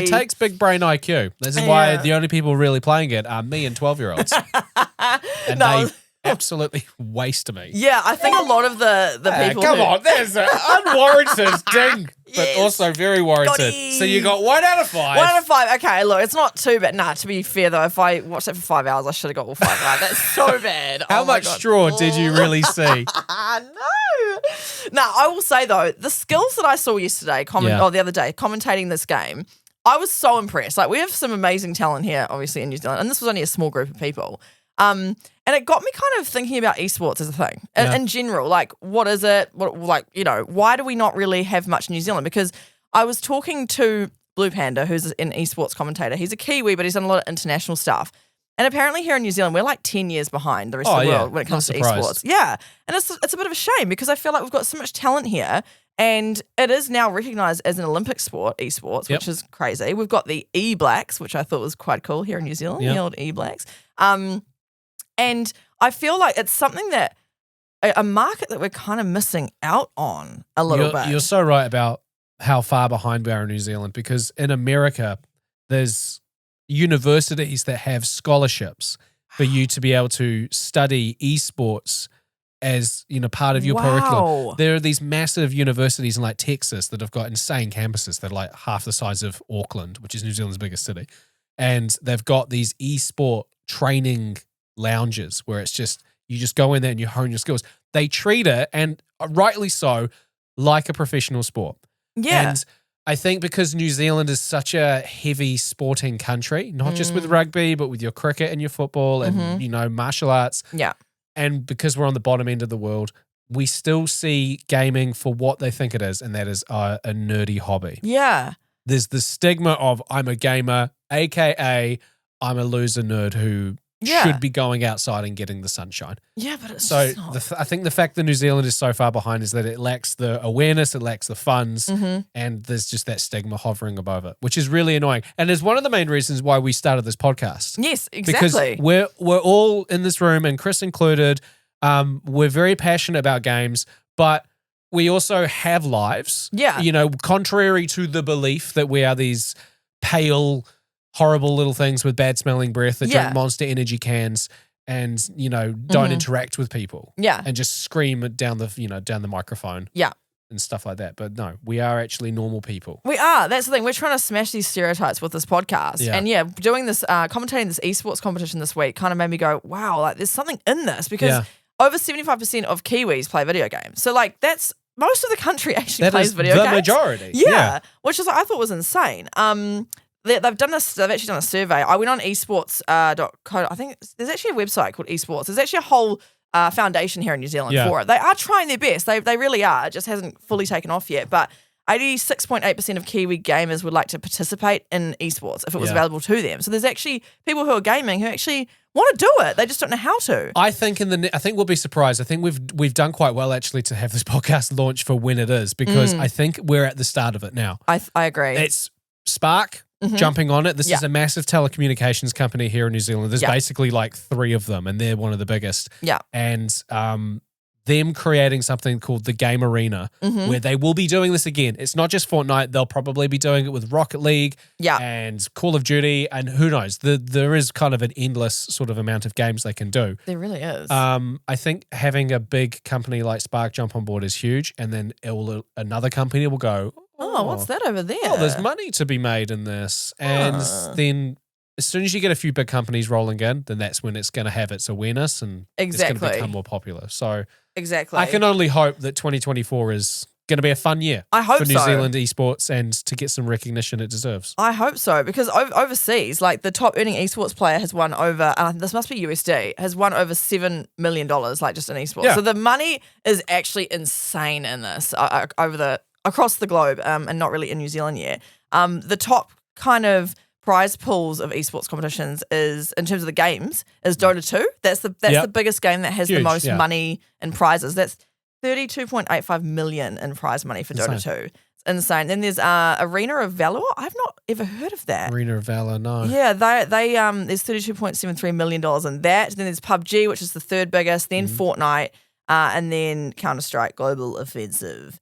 takes bloody- big brain IQ. This is why Yeah. the only people really playing it are me and 12-year-olds. And No. they absolutely waste me. Yeah, I think a lot of the people Come who- on, there's an unwarranted ding, but Yes. also very warranted. Got-y. So you got 1 out of 5. 1 out of 5. Okay, look, it's not too bad. Nah, to be fair though, if I watched it for 5 hours, I should have got all 5 right. That's so bad. How Oh my much God. straw did you really see? No. Now, I will say though, the skills that I saw yesterday, Yeah. the other day, commentating this game, I was so impressed. Like, we have some amazing talent here, obviously, in New Zealand, and this was only a small group of people. And it got me kind of thinking about esports as a thing in general. Like, what is it? Why do we not really have much in New Zealand? Because I was talking to Blue Panda, who's an esports commentator. He's a Kiwi, but he's done a lot of international stuff. And apparently here in New Zealand, we're like 10 years behind the rest of the world when it comes to Not esports. surprised. Yeah. And it's a bit of a shame because I feel like we've got so much talent here. And it is now recognised as an Olympic sport, esports, which is crazy. We've got the E-Blacks, which I thought was quite cool here in New Zealand, the old E-Blacks. And I feel like it's something that a market that we're kind of missing out on a little bit. You're so right about how far behind we are in New Zealand, because in America, there's universities that have scholarships for you to be able to study esports as, you know, part of your curriculum. There are these massive universities in like Texas that have got insane campuses that are like half the size of Auckland, which is New Zealand's biggest city. And they've got these esport training lounges where it's just, you just go in there and you hone your skills. They treat it, and rightly so, like a professional sport. Yeah. And I think because New Zealand is such a heavy sporting country, not just with rugby, but with your cricket and your football and, you know, martial arts. Yeah. And because we're on the bottom end of the world, we still see gaming for what they think it is, and that is a nerdy hobby. Yeah. There's the stigma of I'm a gamer, aka I'm a loser nerd who should be going outside and getting the sunshine. Yeah, but it's So just not. I think the fact that New Zealand is so far behind is that it lacks the awareness, it lacks the funds, and there's just that stigma hovering above it, which is really annoying. And is one of the main reasons why we started this podcast. Yes, exactly. Because we're all in this room, and Chris included, we're very passionate about games, but we also have lives. Yeah. You know, contrary to the belief that we are these pale, horrible little things with bad smelling breath that drink Monster Energy cans and, you know, don't interact with people. Yeah. And just scream it down the microphone. Yeah. And stuff like that. But no, we are actually normal people. We are. That's the thing. We're trying to smash these stereotypes with this podcast. Yeah. And doing this, commentating this esports competition this week kind of made me go, wow, like there's something in this because over 75% of Kiwis play video games. So like that's most of the country actually plays video games. The majority. Yeah. Which is I thought was insane. They've actually done a survey. I went on esports.co. I think there's actually a website called eSports. There's actually a whole foundation here in New Zealand for it. They are trying their best. They really are. It just hasn't fully taken off yet. But 86.8% of Kiwi gamers would like to participate in esports if it was available to them. So there's actually people who are gaming who actually want to do it. They just don't know how to. I think I think we'll be surprised. I think we've done quite well actually to have this podcast launch for when it is because I think we're at the start of it now. I agree. It's Spark jumping on it. This is a massive telecommunications company here in New Zealand. There's basically like 3 of them and they're one of the biggest. Yeah. And them creating something called the Game Arena where they will be doing this again. It's not just Fortnite. They'll probably be doing it with Rocket League and Call of Duty and who knows. There is kind of an endless sort of amount of games they can do. There really is. I think having a big company like Spark jump on board is huge and then another company will go, oh, what's that over there? Oh, there's money to be made in this. And then as soon as you get a few big companies rolling in, then that's when it's going to have its awareness and it's going to become more popular. So I can only hope that 2024 is going to be a fun year for New Zealand esports and to get some recognition it deserves. I hope so because overseas, like the top earning esports player has won over, this must be USD, has won over $7 million like just in esports. Yeah. So the money is actually insane in this across the globe and not really in New Zealand yet. The top kind of prize pools of esports competitions is, in terms of the games, is Dota 2. That's the biggest game that has the most money and prizes. That's 32.85 million in prize money for Dota 2. It's insane. Then there's Arena of Valor. I've not ever heard of that. Arena of Valor, no. Yeah, they there's $32.73 million in that. Then there's PUBG, which is the third biggest. Then Fortnite, and then Counter-Strike Global Offensive.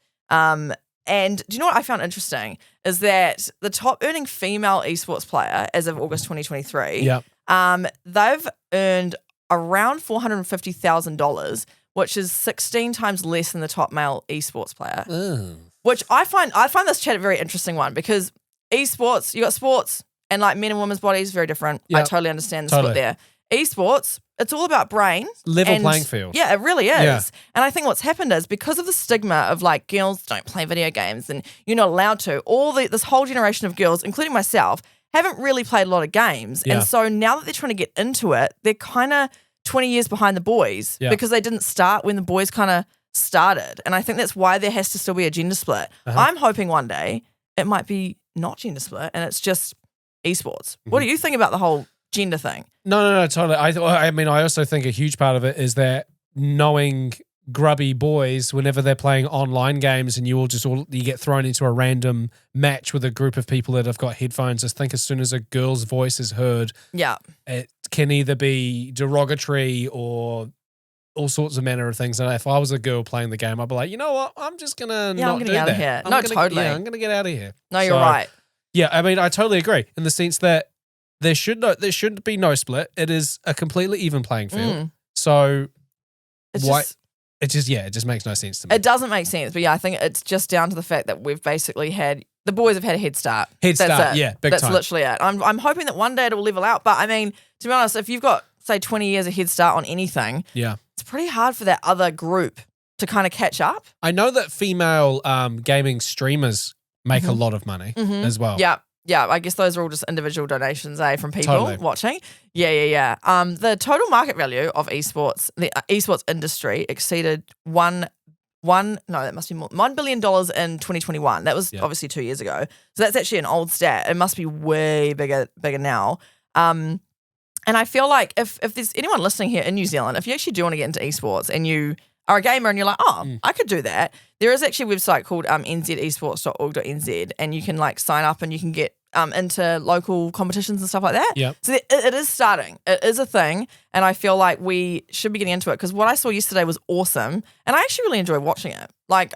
And do you know what I found interesting is that the top earning female esports player as of August 2023, they've earned around $450,000, which is 16 times less than the top male esports player. Which I find this chat a very interesting one because esports, you got sports and like men and women's bodies very different. I totally understand the split there. Esports, it's all about brain. Level playing field. Yeah, it really is. Yeah. And I think what's happened is because of the stigma of like girls don't play video games and you're not allowed to, this whole generation of girls, including myself, haven't really played a lot of games. Yeah. And so now that they're trying to get into it, they're kind of 20 years behind the boys because they didn't start when the boys kind of started. And I think that's why there has to still be a gender split. I'm hoping one day it might be not gender split and it's just esports. What do you think about the whole gender thing? No, totally. I mean, I also think a huge part of it is that knowing grubby boys whenever they're playing online games and you get thrown into a random match with a group of people that have got headphones. I think as soon as a girl's voice is heard, it can either be derogatory or all sorts of manner of things. And if I was a girl playing the game, I'd be like, you know what? I'm just gonna not do that. Out of here. Totally. I'm gonna get out of here. No, you're right. Yeah, I mean, I totally agree in the sense that there should be no split. It is a completely even playing field. So it just makes no sense to me. It doesn't make sense, but I think it's just down to the fact that we've basically the boys have had a head start. Big time. That's literally it. I'm hoping that one day it'll level out, but I mean, to be honest, if you've got say 20 years of head start on anything, it's pretty hard for that other group to kind of catch up. I know that female gaming streamers make a lot of money as well. Yeah, I guess those are all just individual donations, from people watching. Yeah. The total market value of esports, the esports industry exceeded $1 billion in 2021. That was obviously 2 years ago. So that's actually an old stat. It must be way bigger now. And I feel like if there's anyone listening here in New Zealand, if you actually do want to get into esports and you are a gamer and you're like, I could do that. There is actually a website called nzesports.org.nz and you can like sign up and you can get into local competitions and stuff like that. Yep. So it is starting. It is a thing, and I feel like we should be getting into it because what I saw yesterday was awesome, and I actually really enjoyed watching it. Like,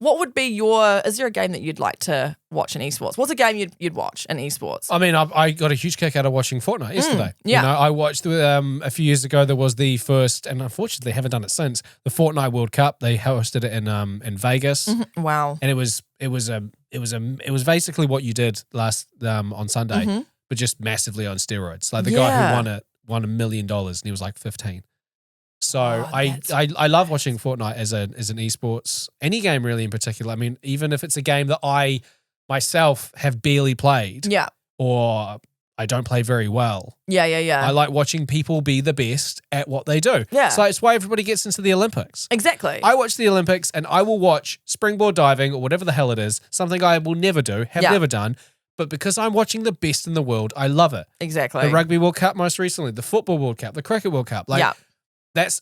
what would be is there a game that you'd like to watch in esports? What's a game you'd watch in esports? I mean, I got a huge kick out of watching Fortnite yesterday. yeah. I watched a few years ago. There was the first, and unfortunately, they haven't done it since, the Fortnite World Cup. They hosted it in Vegas. Wow. And it was basically what you did last on Sunday, but just massively on steroids. Like the guy who won $1 million, and he was like 15. So I love watching Fortnite as an esports, any game really in particular. I mean, even if it's a game that I myself have barely played, or I don't play very well. I like watching people be the best at what they do. Yeah. So it's why everybody gets into the Olympics. Exactly. I watch the Olympics and I will watch springboard diving or whatever the hell it is, something I will never do, have never done. But because I'm watching the best in the world, I love it. Exactly. The Rugby World Cup most recently, the Football World Cup, the Cricket World Cup.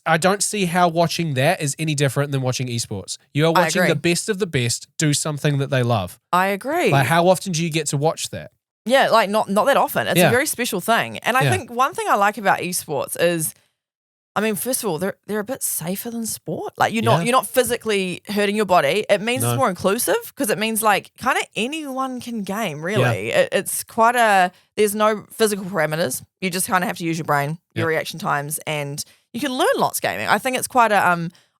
I don't see how watching that is any different than watching esports. You are watching the best of the best do something that they love. I agree. Like, how often do you get to watch that? Yeah, like not that often. It's a very special thing. And I think one thing I like about esports is, I mean, first of all, they're a bit safer than sport. Like you're not physically hurting your body. It means it's more inclusive because it means like kind of anyone can game, really. It's there's no physical parameters. You just kind of have to use your brain, your reaction times, and you can learn lots gaming. I think it's quite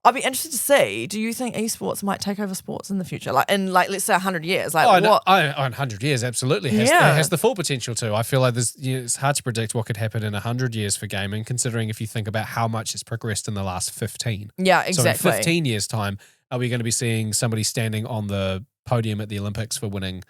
I'd be interested to see, do you think esports might take over sports in the future? Like in let's say 100 years? Like what? 100 years, absolutely. It has the full potential to. I feel like it's hard to predict what could happen in 100 years for gaming, considering if you think about how much it's progressed in the last 15. Yeah, exactly. So in 15 years' time, are we going to be seeing somebody standing on the podium at the Olympics for winning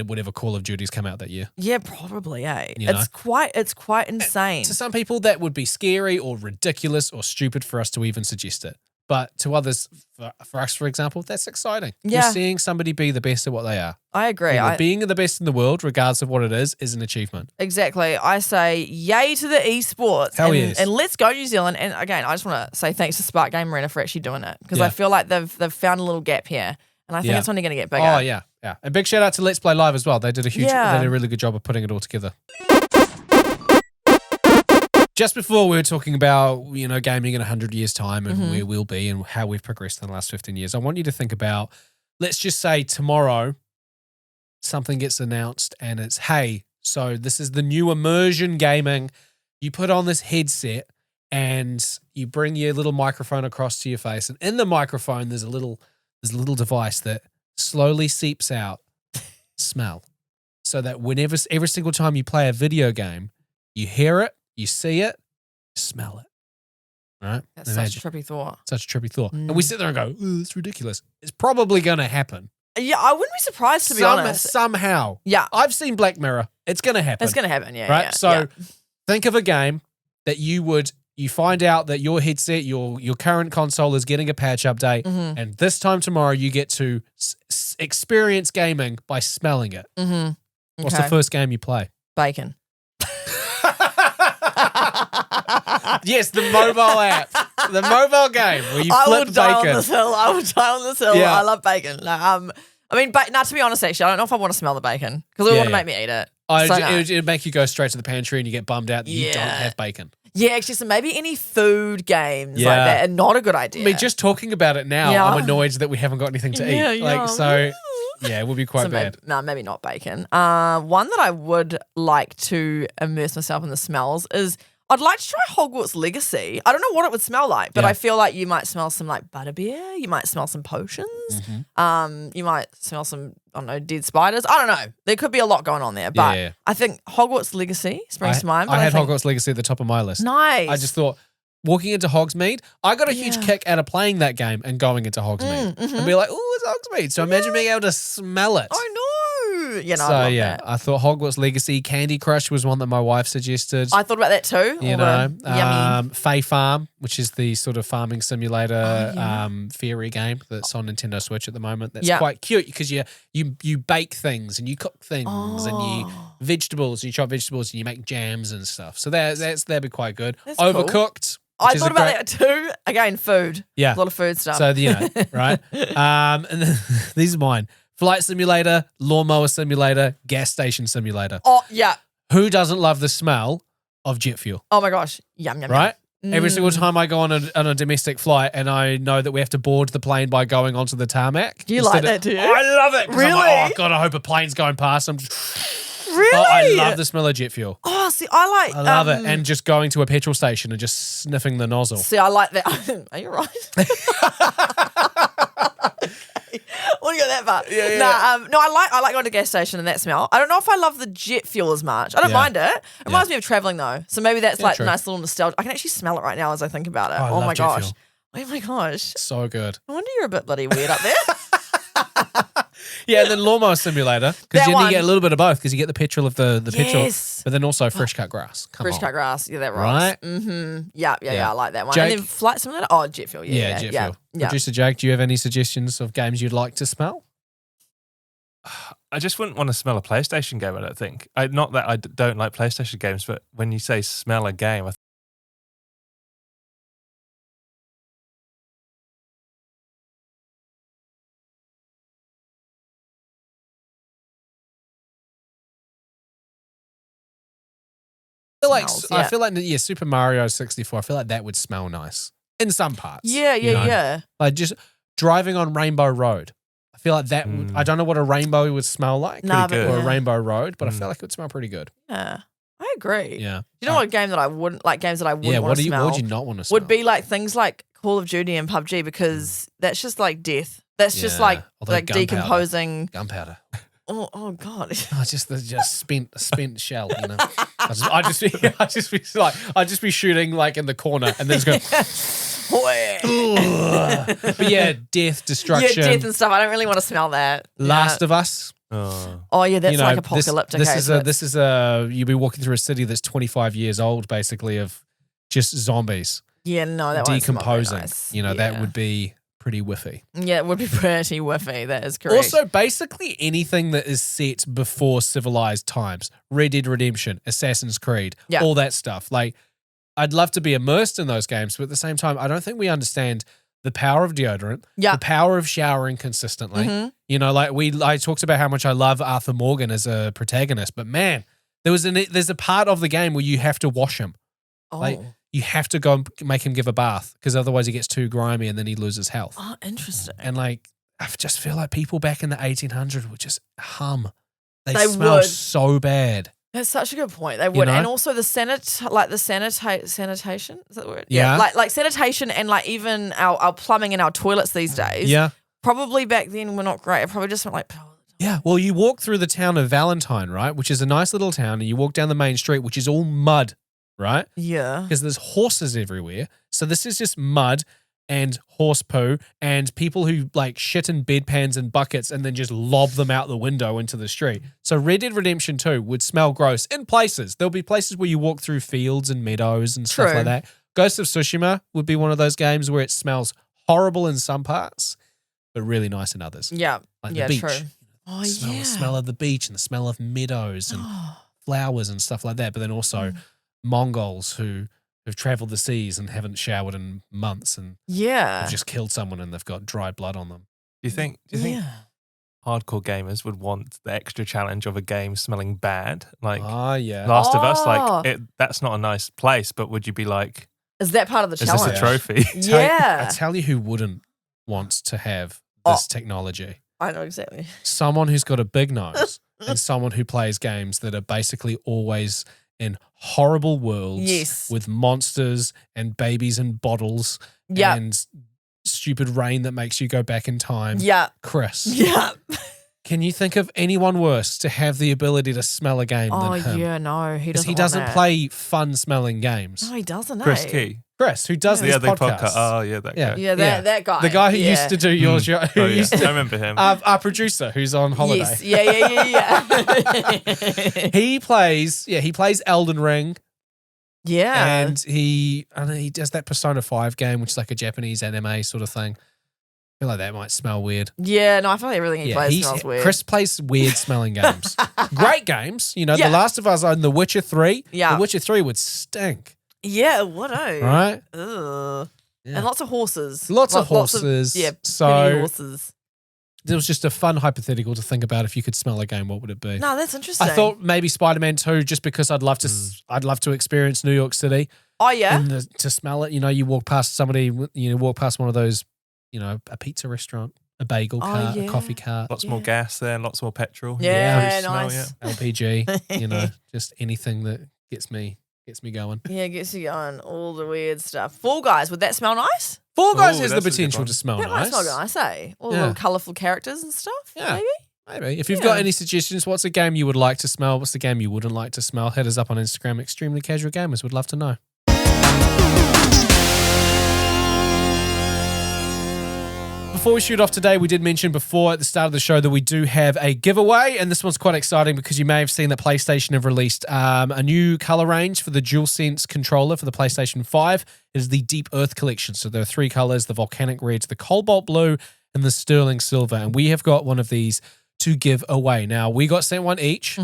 whatever Call of Duty's come out that year? Yeah, probably, You know? It's quite insane. To some people, that would be scary or ridiculous or stupid for us to even suggest it. But to others, for us, for example, that's exciting. Yeah. You're seeing somebody be the best at what they are. I agree. Being the best in the world, regardless of what it is an achievement. Exactly. I say yay to the esports. Hell yes. And let's go New Zealand. And again, I just want to say thanks to Spark Game Arena for actually doing it because I feel like they've found a little gap here. And I think it's only going to get bigger. Oh, yeah. And big shout out to Let's Play Live as well. They did a really good job of putting it all together. Just before we were talking about, gaming in 100 years' time and where we'll be and how we've progressed in the last 15 years, I want you to think about, let's just say tomorrow something gets announced and it's, hey, so this is the new immersion gaming. You put on this headset and you bring your little microphone across to your face, and in the microphone there's a little device that slowly seeps out smell, so that every single time you play a video game, you hear it, you see it, you smell it. Right? That's such a trippy thought. And we sit there and go, ooh, it's ridiculous. It's probably going to happen. Yeah, I wouldn't be surprised, to be honest. Somehow. Yeah. I've seen Black Mirror. It's going to happen. It's going to happen, yeah. Right? Yeah, so think of a game that you find out that your headset, your current console is getting a patch update, and this time tomorrow you get to experience gaming by smelling it. What's the first game you play? Bacon. Yes, the mobile app. The mobile game where you flip bacon. I would die on this hill. Yeah. I love bacon. To be honest, actually, I don't know if I want to smell the bacon because it would make me eat it. It'd make you go straight to the pantry and you get bummed out that you don't have bacon. Yeah, actually, so maybe any food games like that are not a good idea. I mean, just talking about it now, I'm annoyed that we haven't got anything to eat. It would be quite bad. Maybe not bacon. One that I would like to immerse myself in the smells is I'd like to try Hogwarts Legacy. I don't know what it would smell like, but I feel like you might smell some like butterbeer. You might smell some potions. You might smell some, I don't know, dead spiders. I don't know. There could be a lot going on there, but I think Hogwarts Legacy springs to mind. I had Hogwarts Legacy at the top of my list. Nice. I just thought, walking into Hogsmeade, I got a huge kick out of playing that game and going into Hogsmeade and be like, oh, it's Hogsmeade. So imagine being able to smell it. I know. I love that. I thought Hogwarts Legacy, Candy Crush was one that my wife suggested. I thought about that too. Yummy. Fae Farm, which is the sort of farming simulator fairy game that's on Nintendo Switch at the moment. That's quite cute because you bake things and you cook things and you vegetables, and you chop vegetables and you make jams and stuff. So that'd be quite good. That's Overcooked. I thought about that too. Again, food. Yeah. A lot of food stuff. So, right? And then, these are mine. Flight simulator, lawnmower simulator, gas station simulator. Oh, yeah. Who doesn't love the smell of jet fuel? Oh, my gosh. Yum, yum, Right? yum. Every single time I go on a domestic flight and I know that we have to board the plane by going onto the tarmac. Do you like that, do you? I love it. 'Cause I'm Really? like, oh, God, I hope a plane's going past. Really? Oh, I love the smell of jet fuel. Oh, see, I like... I love it. And just going to a petrol station and just sniffing the nozzle. See, I like that. Are you right? What do you got that part? Yeah. No, I like going to gas station and that smell. I don't know if I love the jet fuel as much. I don't mind it. It reminds me of traveling though. So maybe that's like true. nice little nostalgia. I can actually smell it right now as I think about it. I Oh love my jet gosh. fuel. Oh my gosh. So good. I wonder you're a bit bloody weird up there. Yeah, and then lawnmower simulator. Because That you one. get a little bit of both because you get the petrol of the petrol, Yes. but then also fresh cut grass. Come Fresh on. cut grass. Yeah, that Right? rocks. Mm-hmm. Yeah, I like that one. Jake? And then flight simulator. Oh, jet fuel. Yeah, jet fuel. Yeah. Producer Jake, do you have any suggestions of games you'd like to smell? I just wouldn't want to smell a PlayStation game, I don't think. Not that I don't like PlayStation games, but when you say smell a game, Smells, I feel like Super Mario 64. I feel like that would smell nice in some parts. Yeah. you know? Like just driving on Rainbow Road. I feel like that would. I don't know what a rainbow would smell like, Nah, Pretty but good. or a yeah. rainbow road, but I feel like it would smell pretty good. Yeah, I agree. Yeah. You know what game that I wouldn't like? Games that I wouldn't Yeah. want to smell What would you not want to smell? would be like things like Call of Duty and PUBG because that's just like death. That's just Yeah, like although gunpowder. decomposing. gunpowder. Oh god. Oh, just spent shell. You know. I just be shooting like in the corner and then just go. But yeah, death, destruction. Yeah, death and stuff. I don't really want to smell that. Last of Us. Oh yeah, that's You know, like apocalyptic. This is a you'll be walking through a city that's 25 years old, basically, of just zombies yeah, no, that won't smell very decomposing. nice. You know, that Yeah. would be pretty whiffy. Yeah, it would be pretty whiffy. That is correct. Also, basically anything that is set before civilized times, Red Dead Redemption, Assassin's Creed, Yeah. all that stuff. Like, I'd love to be immersed in those games, but at the same time, I don't think we understand the power of deodorant, Yeah. the power of showering consistently. Mhm. You know, like I talked about how much I love Arthur Morgan as a protagonist, but man, there's a part of the game where you have to wash him. Oh. Like, you have to go and make him give a bath because otherwise he gets too grimy and then he loses health. Oh, interesting. And like, I just feel like people back in the 1800s would just hum. They They smell would. so bad. That's such a good point. They would, know? and also the sanitation. Is that the word? Yeah. like sanitation and like even our plumbing and our toilets these days. Yeah. Probably back then were not great. It probably just went like. Yeah. Well, you walk through the town of Valentine, right? Which is a nice little town, and you walk down the main street, which is all mud, right? Yeah. Because there's horses everywhere. So this is just mud and horse poo and people who like shit in bedpans and buckets and then just lob them out the window into the street. So Red Dead Redemption 2 would smell gross in places. There'll be places where you walk through fields and meadows and stuff True. like that. Ghost of Tsushima would be one of those games where it smells horrible in some parts, but really nice in others. Yeah. Like yeah. the beach. True. Oh The smell of the beach and the smell of meadows and flowers and stuff like that. But then also Mongols who have traveled the seas and haven't showered in months and Yeah. have just killed someone and they've got dry blood on them. Do you think Yeah. hardcore gamers would want the extra challenge of a game smelling bad? Like Yeah. Last of Us, Oh. like that's not a nice place, but would you be like, Is that part of the is challenge? this a trophy? Yeah. I tell you who wouldn't want to have this technology. I know exactly. Someone who's got a big nose and someone who plays games that are basically always in horrible worlds Yes. with monsters and babies in bottles Yeah. and stupid rain that makes you go back in time. Yeah. Chris, Yeah. can you think of anyone worse to have the ability to smell a game Oh than him? yeah. No, he Because doesn't. he want doesn't that. play fun-smelling games. No, he doesn't. Chris eh? Key. Chris, who does The this other podcast. podcast. Oh, yeah, that Yeah. guy. Yeah, that guy. The guy who Yeah. used to do your show. Who Oh, yeah. used I to, remember him. our producer who's on holiday. Yes. Yeah. He plays Elden Ring, Yeah. and he does that Persona 5 game, which is like a Japanese anime sort of thing. I feel like that might smell weird. Yeah, no, I feel like everything he plays smells weird. Chris plays weird smelling games. Great games. You know, Yeah. The Last of Us and The Witcher 3. Yeah. The Witcher 3 would stink, Yeah, what oh. right? Ugh. Yeah. And lots of horses. Lots of horses. yeah, So- pretty horses. there was just a fun hypothetical to think about. If you could smell a game, what would it be? No, that's interesting. I thought maybe Spider-Man 2, just because I'd love to experience New York City. Oh yeah, And to smell it. You know, you walk past somebody, walk past one of those, a pizza restaurant, a bagel cart, a coffee cart. Lots more gas there, lots more petrol. Yeah, Smell, nice. LPG, just anything that gets me going. Yeah, gets you going. All the weird stuff. Fall Guys, would that smell nice? Fall Guys Ooh, has the that's a good potential one. to smell That might nice. smell nice, eh? All the Yeah. little colourful characters and stuff. Yeah. Maybe. If you've got any suggestions, what's a game you would like to smell? What's the game you wouldn't like to smell? Hit us up on Instagram, Extremely Casual Gamers. Would love to know. Before we shoot off today, we did mention before at the start of the show that we do have a giveaway, and this one's quite exciting because you may have seen that PlayStation have released a new color range for the DualSense controller for the PlayStation 5. It is the Deep Earth collection. So there are 3 colors: the volcanic reds, the cobalt blue, and the sterling silver. And we have got one of these to give away. Now, we got sent one each,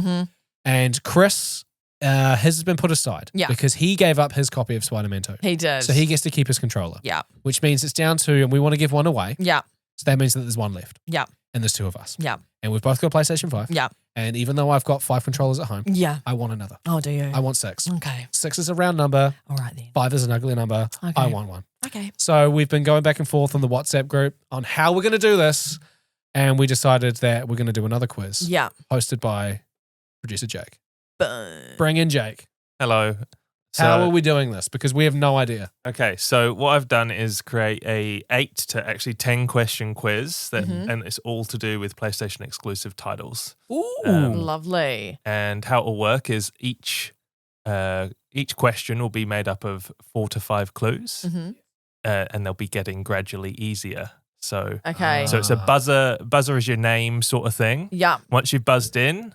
and Chris, his has been put aside because he gave up his copy of Spider-Man 2. He did. So he gets to keep his controller. Yeah. Which means it's down to, and we want to give one away. Yeah. So that means that there's one left. Yeah. And there's 2 of us. Yeah. And we've both got a PlayStation 5. Yeah. And even though I've got 5 controllers at home, Yeah. I want another. Oh, do you? I want 6. Okay. 6 is a round number. All right then. 5 is an ugly number. Okay. I want one. Okay. So we've been going back and forth on the WhatsApp group on how we're going to do this. And we decided that we're going to do another quiz. Yeah. Hosted by producer Jake. Boom. Bring in Jake. Hello. How are we doing this? Because we have no idea. Okay, so what I've done is create a 8 to actually 10 question quiz and it's all to do with PlayStation exclusive titles. Ooh. Lovely. And how it will work is each question will be made up of 4 to 5 clues, and they'll be getting gradually easier. So Okay. so it's a buzzer is your name sort of thing. Yeah. Once you've buzzed in,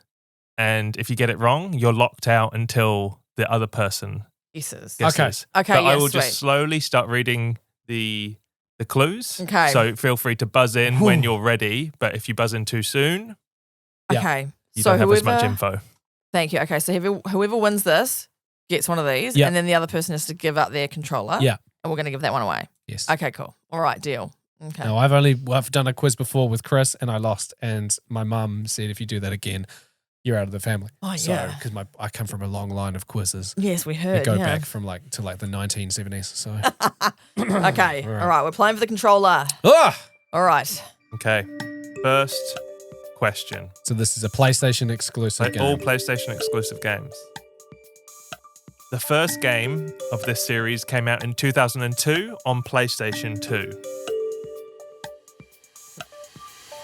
and if you get it wrong, you're locked out until the other person Pieces. guesses. Okay, But I yes, will just sweet. slowly start reading the clues. Okay. So feel free to buzz in when you're ready. But if you buzz in too soon, Yeah. Okay. you So don't have as much whoever- info. Thank you. Okay, so whoever wins this gets one of these, Yeah. and then the other person has to give up their controller. Yeah. And we're going to give that one away. Yes. Okay, cool. All right, deal. Okay. No, I've done a quiz before with Chris and I lost. And my mum said, if you do that again, you're out of the family. Oh, So, yeah. because I come from a long line of quizzes. Yes, we That heard. go yeah. back from the 1970s. So, Okay. All right. All right, we're playing for the controller. Ah! All right. Okay. First question. So this is a PlayStation exclusive game. All PlayStation exclusive games. The first game of this series came out in 2002 on PlayStation 2.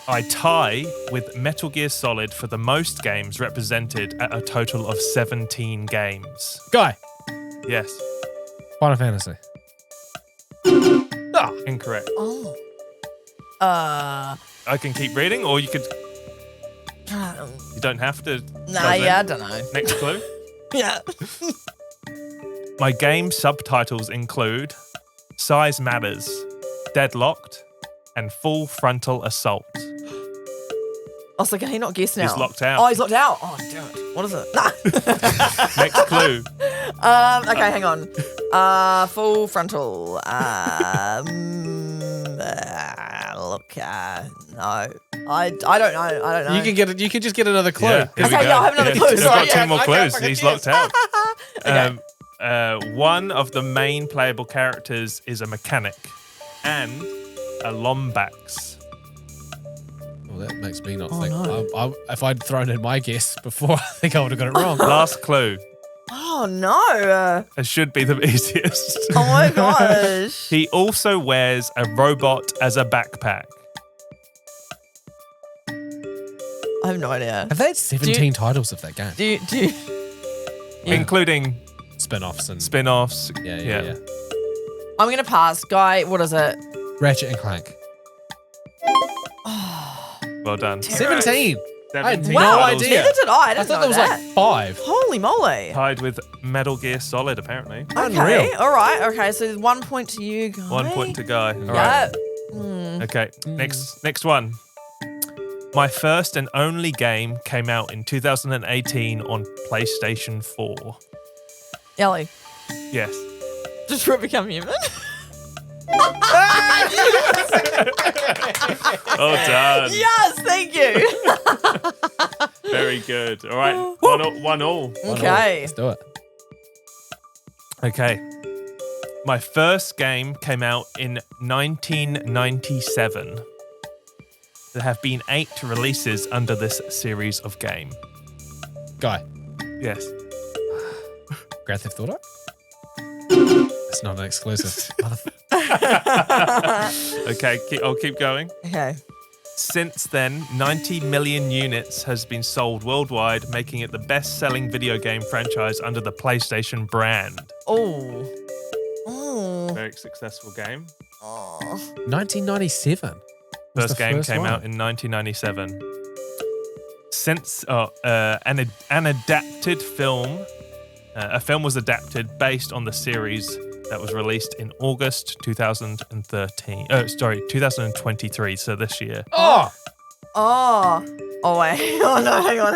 I tie with Metal Gear Solid for the most games represented at a total of 17 games. Guy, Yes. Final Fantasy. Incorrect. Oh. I can keep reading, or you could. Nah, You don't have to. yeah, I don't know. Next clue. Yeah. My game subtitles include Size Matters, Deadlocked, and Full Frontal Assault. Oh, so can he not guess now? He's locked out. Oh, he's locked out. Oh, damn it. What is it? Next clue. Okay, hang on. Full frontal. Look, no. I don't know. I don't know. You can get it. You can just get another clue. Yeah, here we Okay, go. yeah, I have another clue. I've Sorry, got yeah, 2 more okay, clues. I'm He's locked out. Okay. One of the main playable characters is a mechanic and a Lombax. Well, that makes me not Oh, think. no. If I'd thrown in my guess before, I think I would have got it wrong. Last clue. Oh, no. It should be the easiest. Oh, my gosh. He also wears a robot as a backpack. I have no idea. Have they had 17 titles of that game? Do you Yeah. Including Spin-offs and spin-offs. yeah. I'm going to pass. Guy, what is it? Ratchet and Clank. Well done. 17. I had 17 no titles. idea. Neither did I. I I didn't thought know there was that. like 5. Holy moly. Tied with Metal Gear Solid, apparently. Okay. Unreal. All right. Okay. So 1 point to you, Guy. 1 point to Guy. All Yeah. right. Okay. Next one. My first and only game came out in 2018 on PlayStation 4. Ellie. Yes. Detroit Become Human. Well done. Yes, thank you. Very good. All right, 1-1. Okay. Let's do it. Okay. My first game came out in 1997. There have been 8 releases under this series of game. Guy, Yes. Grand Theft Auto? It's not an exclusive. Okay, I'll keep going. Okay. Since then, 90 million units has been sold worldwide, making it the best-selling video game franchise under the PlayStation brand. Oh. Very successful game. 1997. First game came out in 1997. Since an adapted film, a film was adapted based on the series that was released in August 2023. So this year. Oh! Oh. Oh, wait. Oh, no. Hang on.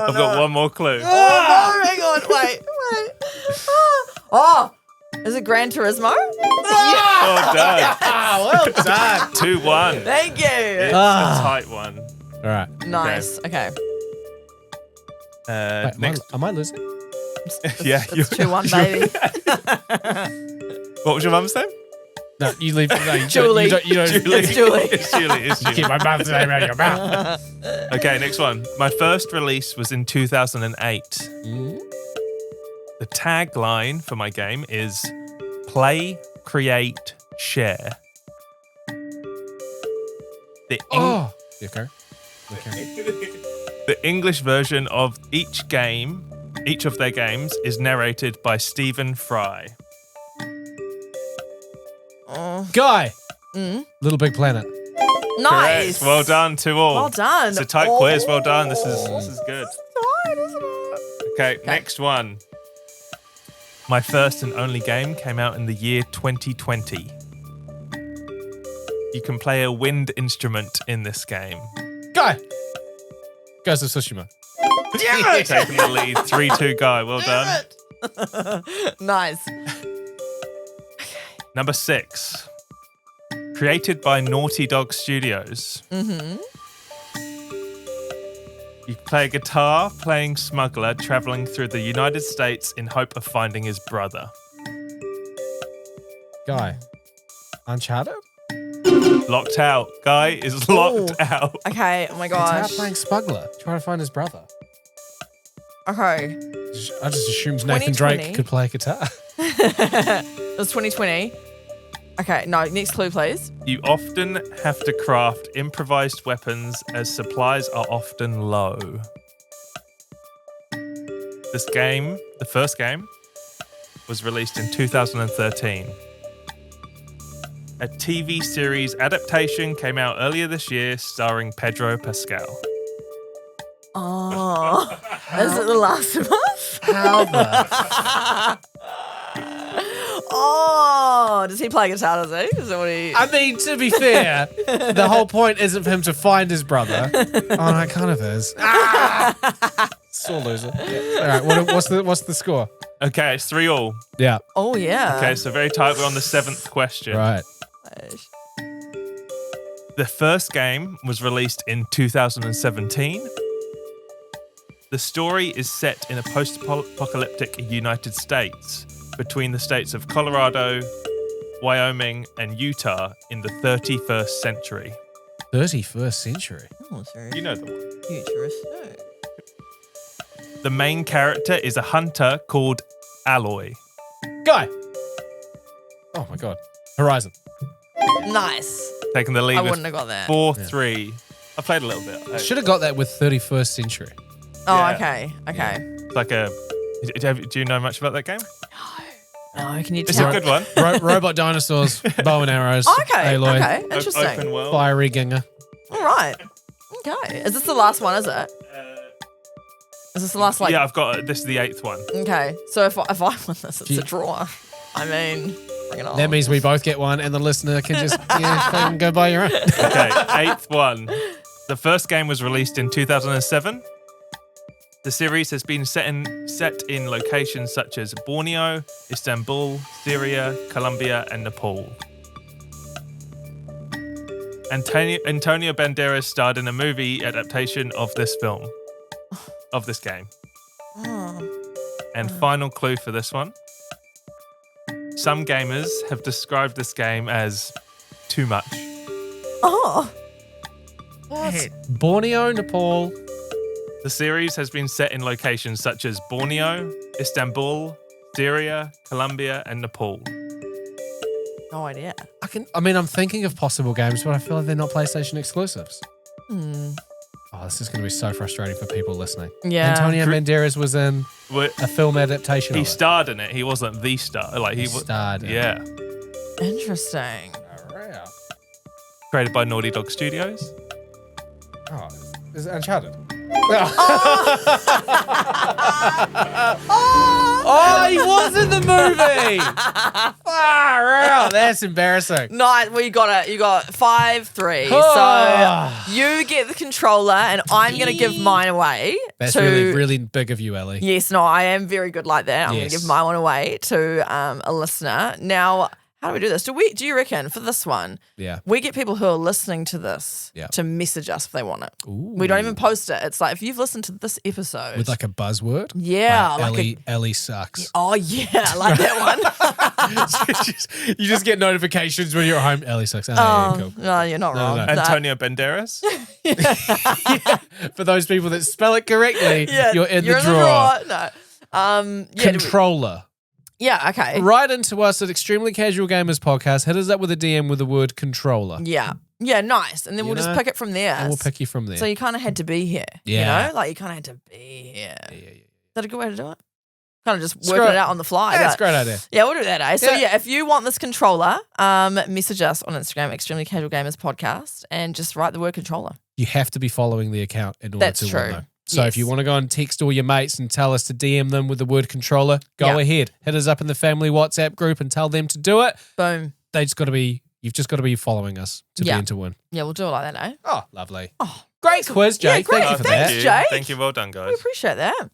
I've got one more clue. Oh, no. Hang on. Wait. Oh. Is it Gran Turismo? Well done. Well done. 2-1. Thank you. It's a tight one. All right. Nice. Okay. Wait, Next. am I losing? Yeah. It's 2-1, baby. What was your mum's name? No, you leave. No, you Julie. Don't, you don't, you don't, It's Julie. It's Julie. It's Keep Julie. my mouth name out of your mouth. Okay, next one. My first release was in 2008. The tagline for my game is play, create, share. The Oh. You okay? The English version of each of their games is narrated by Stephen Fry. Guy. Little Big Planet. Nice. Correct. Well done, 2-2. Well done. It's a tight quiz. Well done. This is good. Tight, isn't it? Okay, next one. My first and only game came out in the year 2020. You can play a wind instrument in this game. Guy. Ghost of Tsushima. Taking the lead, 3-2 Guy. Well done. Nice. Number 6. Created by Naughty Dog Studios. You play a guitar playing smuggler traveling through the United States in hope of finding his brother. Guy. Uncharted? Locked out. Guy is locked out. Okay. Oh my Guitar gosh. playing smuggler. Trying to find his brother. Okay. I just assumed Nathan 2020. Drake could play guitar. It was 2020. Okay. No. Next clue, please. You often have to craft improvised weapons as supplies are often low. This game, the first game, was released in 2013. A TV series adaptation came out earlier this year starring Pedro Pascal. Oh. Is it The Last of Us? How the? Oh. Does he play guitar? Does he? Is that what he? I mean, to be fair, the whole point isn't for him to find his brother. Oh, no, it kind of is. Sore loser. Yeah. All right, what's the score? Okay, it's 3-3. Yeah. Oh yeah. Okay, so very tight. We're on the 7th question. Right. The first game was released in 2017. The story is set in a post-apocalyptic United States between the states of Colorado, Wyoming, and Utah in the 31st century. 31st century. Oh, sorry. You know the one. Futuristic. The main character is a hunter called Alloy. Guy. Oh my god. Horizon. Nice. Taking the lead I with wouldn't have got that. 4-3. I played a little bit. Should have got that with 31st century. Oh, Yeah. okay. Okay. It's like a... Do you know much about that game? No, can you It's tell? a good one. Robot dinosaurs, bow and arrows. Oh, okay. Aloy, Okay. Interesting. Open world. fiery ginger. All right. Okay. Is this the last one? Is it? Is this the last like? Yeah, I've got... This is the 8th one. Okay. So if I win this, it's a draw. I mean, bring it on. That means we both get one, and the listener can just fucking go buy your own. Okay, 8th one. The first game was released in 2007. The series has been set in locations such as Borneo, Istanbul, Syria, Colombia, and Nepal. Antonio Banderas starred in a movie adaptation of this film, of this game. And final clue for this one. Some gamers have described this game as too much. Oh. What? Borneo, Nepal. The series has been set in locations such as Borneo, Istanbul, Syria, Colombia, and Nepal. No idea. I'm thinking of possible games, but I feel like they're not PlayStation exclusives. Oh, this is going to be so frustrating for people listening. Yeah. Antonio Banderas was in What- a film adaptation He of it. starred in it. He wasn't the star. Like he starred in it. Yeah. Interesting. Created by Naughty Dog Studios. Oh, is it Uncharted? Oh, he was in the movie. Far out. That's embarrassing. Nice. Well, you got it. You got 5-3. Oh. So you get the controller, and I'm going to give mine away. That's to, really, really big of you, Ellie. Yes, no, I am very good like that. I'm going Yes. to give my one away to a listener. Now, how do we do this? Do you reckon for this one, Yeah. we get people who are listening to this Yeah. to message us if they want it? Ooh. We don't even post it. It's like if you've listened to this episode. With like a buzzword? yeah. Like Ellie sucks. Oh, yeah. I like that one. You just get notifications when you're at home. Ellie sucks. Oh, yeah, cool. No, you're not wrong. no. Antonio Banderas. For those people that spell it correctly, Yeah, you're in the drawer. No. Controller. Yeah, okay. Write into us at Extremely Casual Gamers Podcast. Hit us up with a DM with the word controller. Yeah. Yeah, nice. And then You we'll know? just pick it from there. And we'll pick you from there. So you kind of had to be here. Yeah. You know? Like you kind of had to be here. yeah. Is that a good way to do it? Kind of just Screw working it. it out on the fly. Yeah, that's a but- great idea. Yeah, we'll do that, eh? So Yeah. yeah, if you want this controller, message us on Instagram, Extremely Casual Gamers Podcast, and just write the word controller. You have to be following the account in order That's to true. win, though. So Yes. if you want to go and text all your mates and tell us to DM them with the word controller, go Yeah. ahead. Hit us up in the family WhatsApp group and tell them to do it. Boom. You've just got to be following us to be Yeah. in to win. Yeah, we'll do it like that, eh? Oh, lovely. Oh, Great quiz, Jay. Yeah, great. Thank you for Thanks, that. Jay. Thank you. Well done, guys. We appreciate that.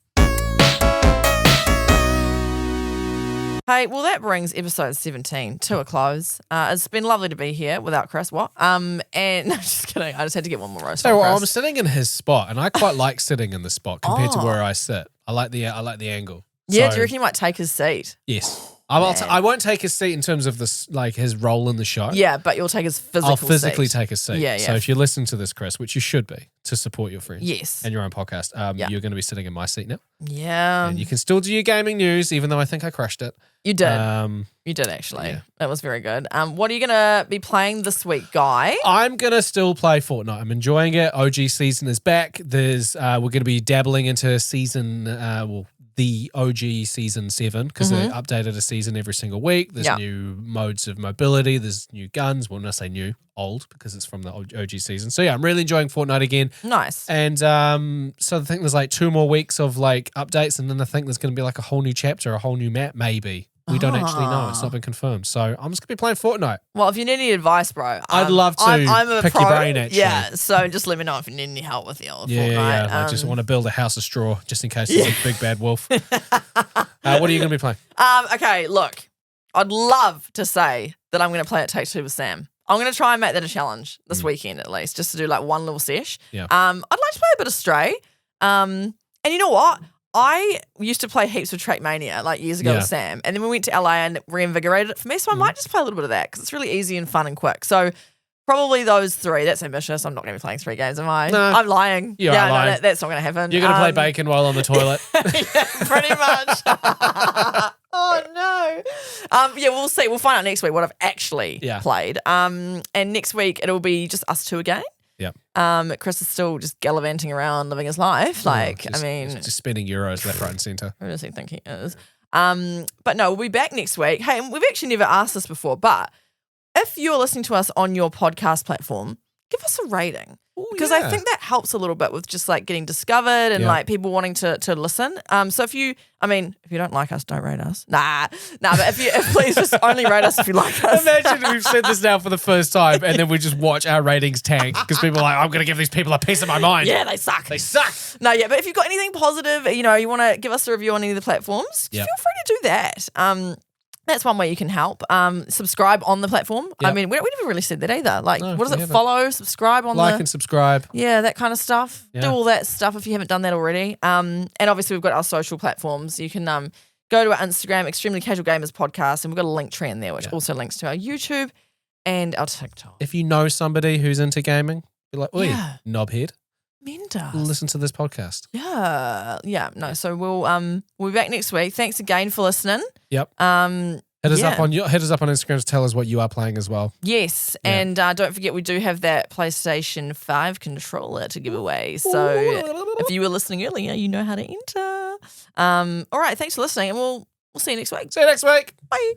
Hey, well, that brings episode 17 to a close. It's been lovely to be here without Chris. What? And no, just kidding. I just had to get one more roast. So on I'm Chris. sitting in his spot, and I quite like sitting in the spot compared to Oh. where I sit. I like the angle. Yeah, So, do you reckon he might take his seat? Yes. I won't take his seat in terms of this, like his role in the show. Yeah, but you'll take his physical I'll physically seat. take his seat. Yeah, So yeah. if you listen to this, Chris, which you should be to support your friends Yes. and your own podcast, Yeah. you're going to be sitting in my seat now. Yeah. And you can still do your gaming news, even though I think I crushed it. You did. Um, You did, actually. yeah. That was very good. What are you going to be playing this week, Guy? I'm going to still play Fortnite. I'm enjoying it. OG season is back. We're going to be dabbling into season, the OG season 7 because they updated a season every single week. There's Yeah. new modes of mobility. There's new guns. Well, when I say new, old because it's from the OG season. So yeah, I'm really enjoying Fortnite again. Nice. And so I think there's like 2 more weeks of like updates, and then I think there's going to be like a whole new chapter, a whole new map, maybe. We don't actually know. It's not been confirmed. So I'm just going to be playing Fortnite. Well, if you need any advice, bro, I'd love to I'm a pick pro. your brain, actually. Yeah, so just let me know if you need any help with your Yeah, Fortnite. yeah. I just want to build a house of straw just in case there's a big bad wolf. What are you going to be playing? Okay, look, I'd love to say that I'm going to play at Take Two with Sam. I'm going to try and make that a challenge this weekend at least, just to do like one little sesh. Yeah. I'd like to play a bit of Stray. And you know what? I used to play heaps of Trackmania like years ago Yeah. with Sam, and then we went to LA and reinvigorated it for me. So I might just play a little bit of that because it's really easy and fun and quick. So probably those 3. That's ambitious. I'm not going to be playing 3 games, am I? No. I'm lying. You are yeah, lying. No, that's not going to happen. You're going to play bacon while on the toilet. Yeah, pretty much. Oh no. Yeah, we'll see. We'll find out next week what I've actually played. And next week it'll be just us 2 again. Yeah. Chris is still just gallivanting around living his life. Just spending euros left, right, and centre. I honestly think he is. But no, we'll be back next week. Hey, and we've actually never asked this before, but if you're listening to us on your podcast platform, give us a rating. Because I think that helps a little bit with just like getting discovered and like people wanting to listen. So if you don't like us, don't rate us. Nah. But if please just only rate us if you like us. Imagine we've said this now for the first time and then we just watch our ratings tank because people are like, I'm going to give these people a piece of my mind. Yeah, they suck. They suck. No, yeah, but if you've got anything positive, you want to give us a review on any of the platforms, feel free to do that. that's one way you can help. Subscribe on the platform. I Yep. mean, we never really said that either. Like, No, what is we it? haven't. Follow, subscribe on Like and subscribe. yeah, that kind of stuff. Yeah. Do all that stuff if you haven't done that already. And obviously we've got our social platforms. You can go to our Instagram, Extremely Casual Gamers Podcast, and we've got a link tree in there, which also links to our YouTube and our TikTok. If you know somebody who's into gaming, be like, oi, Yeah. knobhead, Mendas. listen to this podcast. Yeah. No, so we'll be back next week. Thanks again for listening. Yep. Hit Hit us up on Instagram to tell us what you are playing as well. Yes, Yeah. and don't forget we do have that PlayStation 5 controller to give away. So if you were listening earlier, you know how to enter. All right, thanks for listening, and we'll see you next week. See you next week. Bye.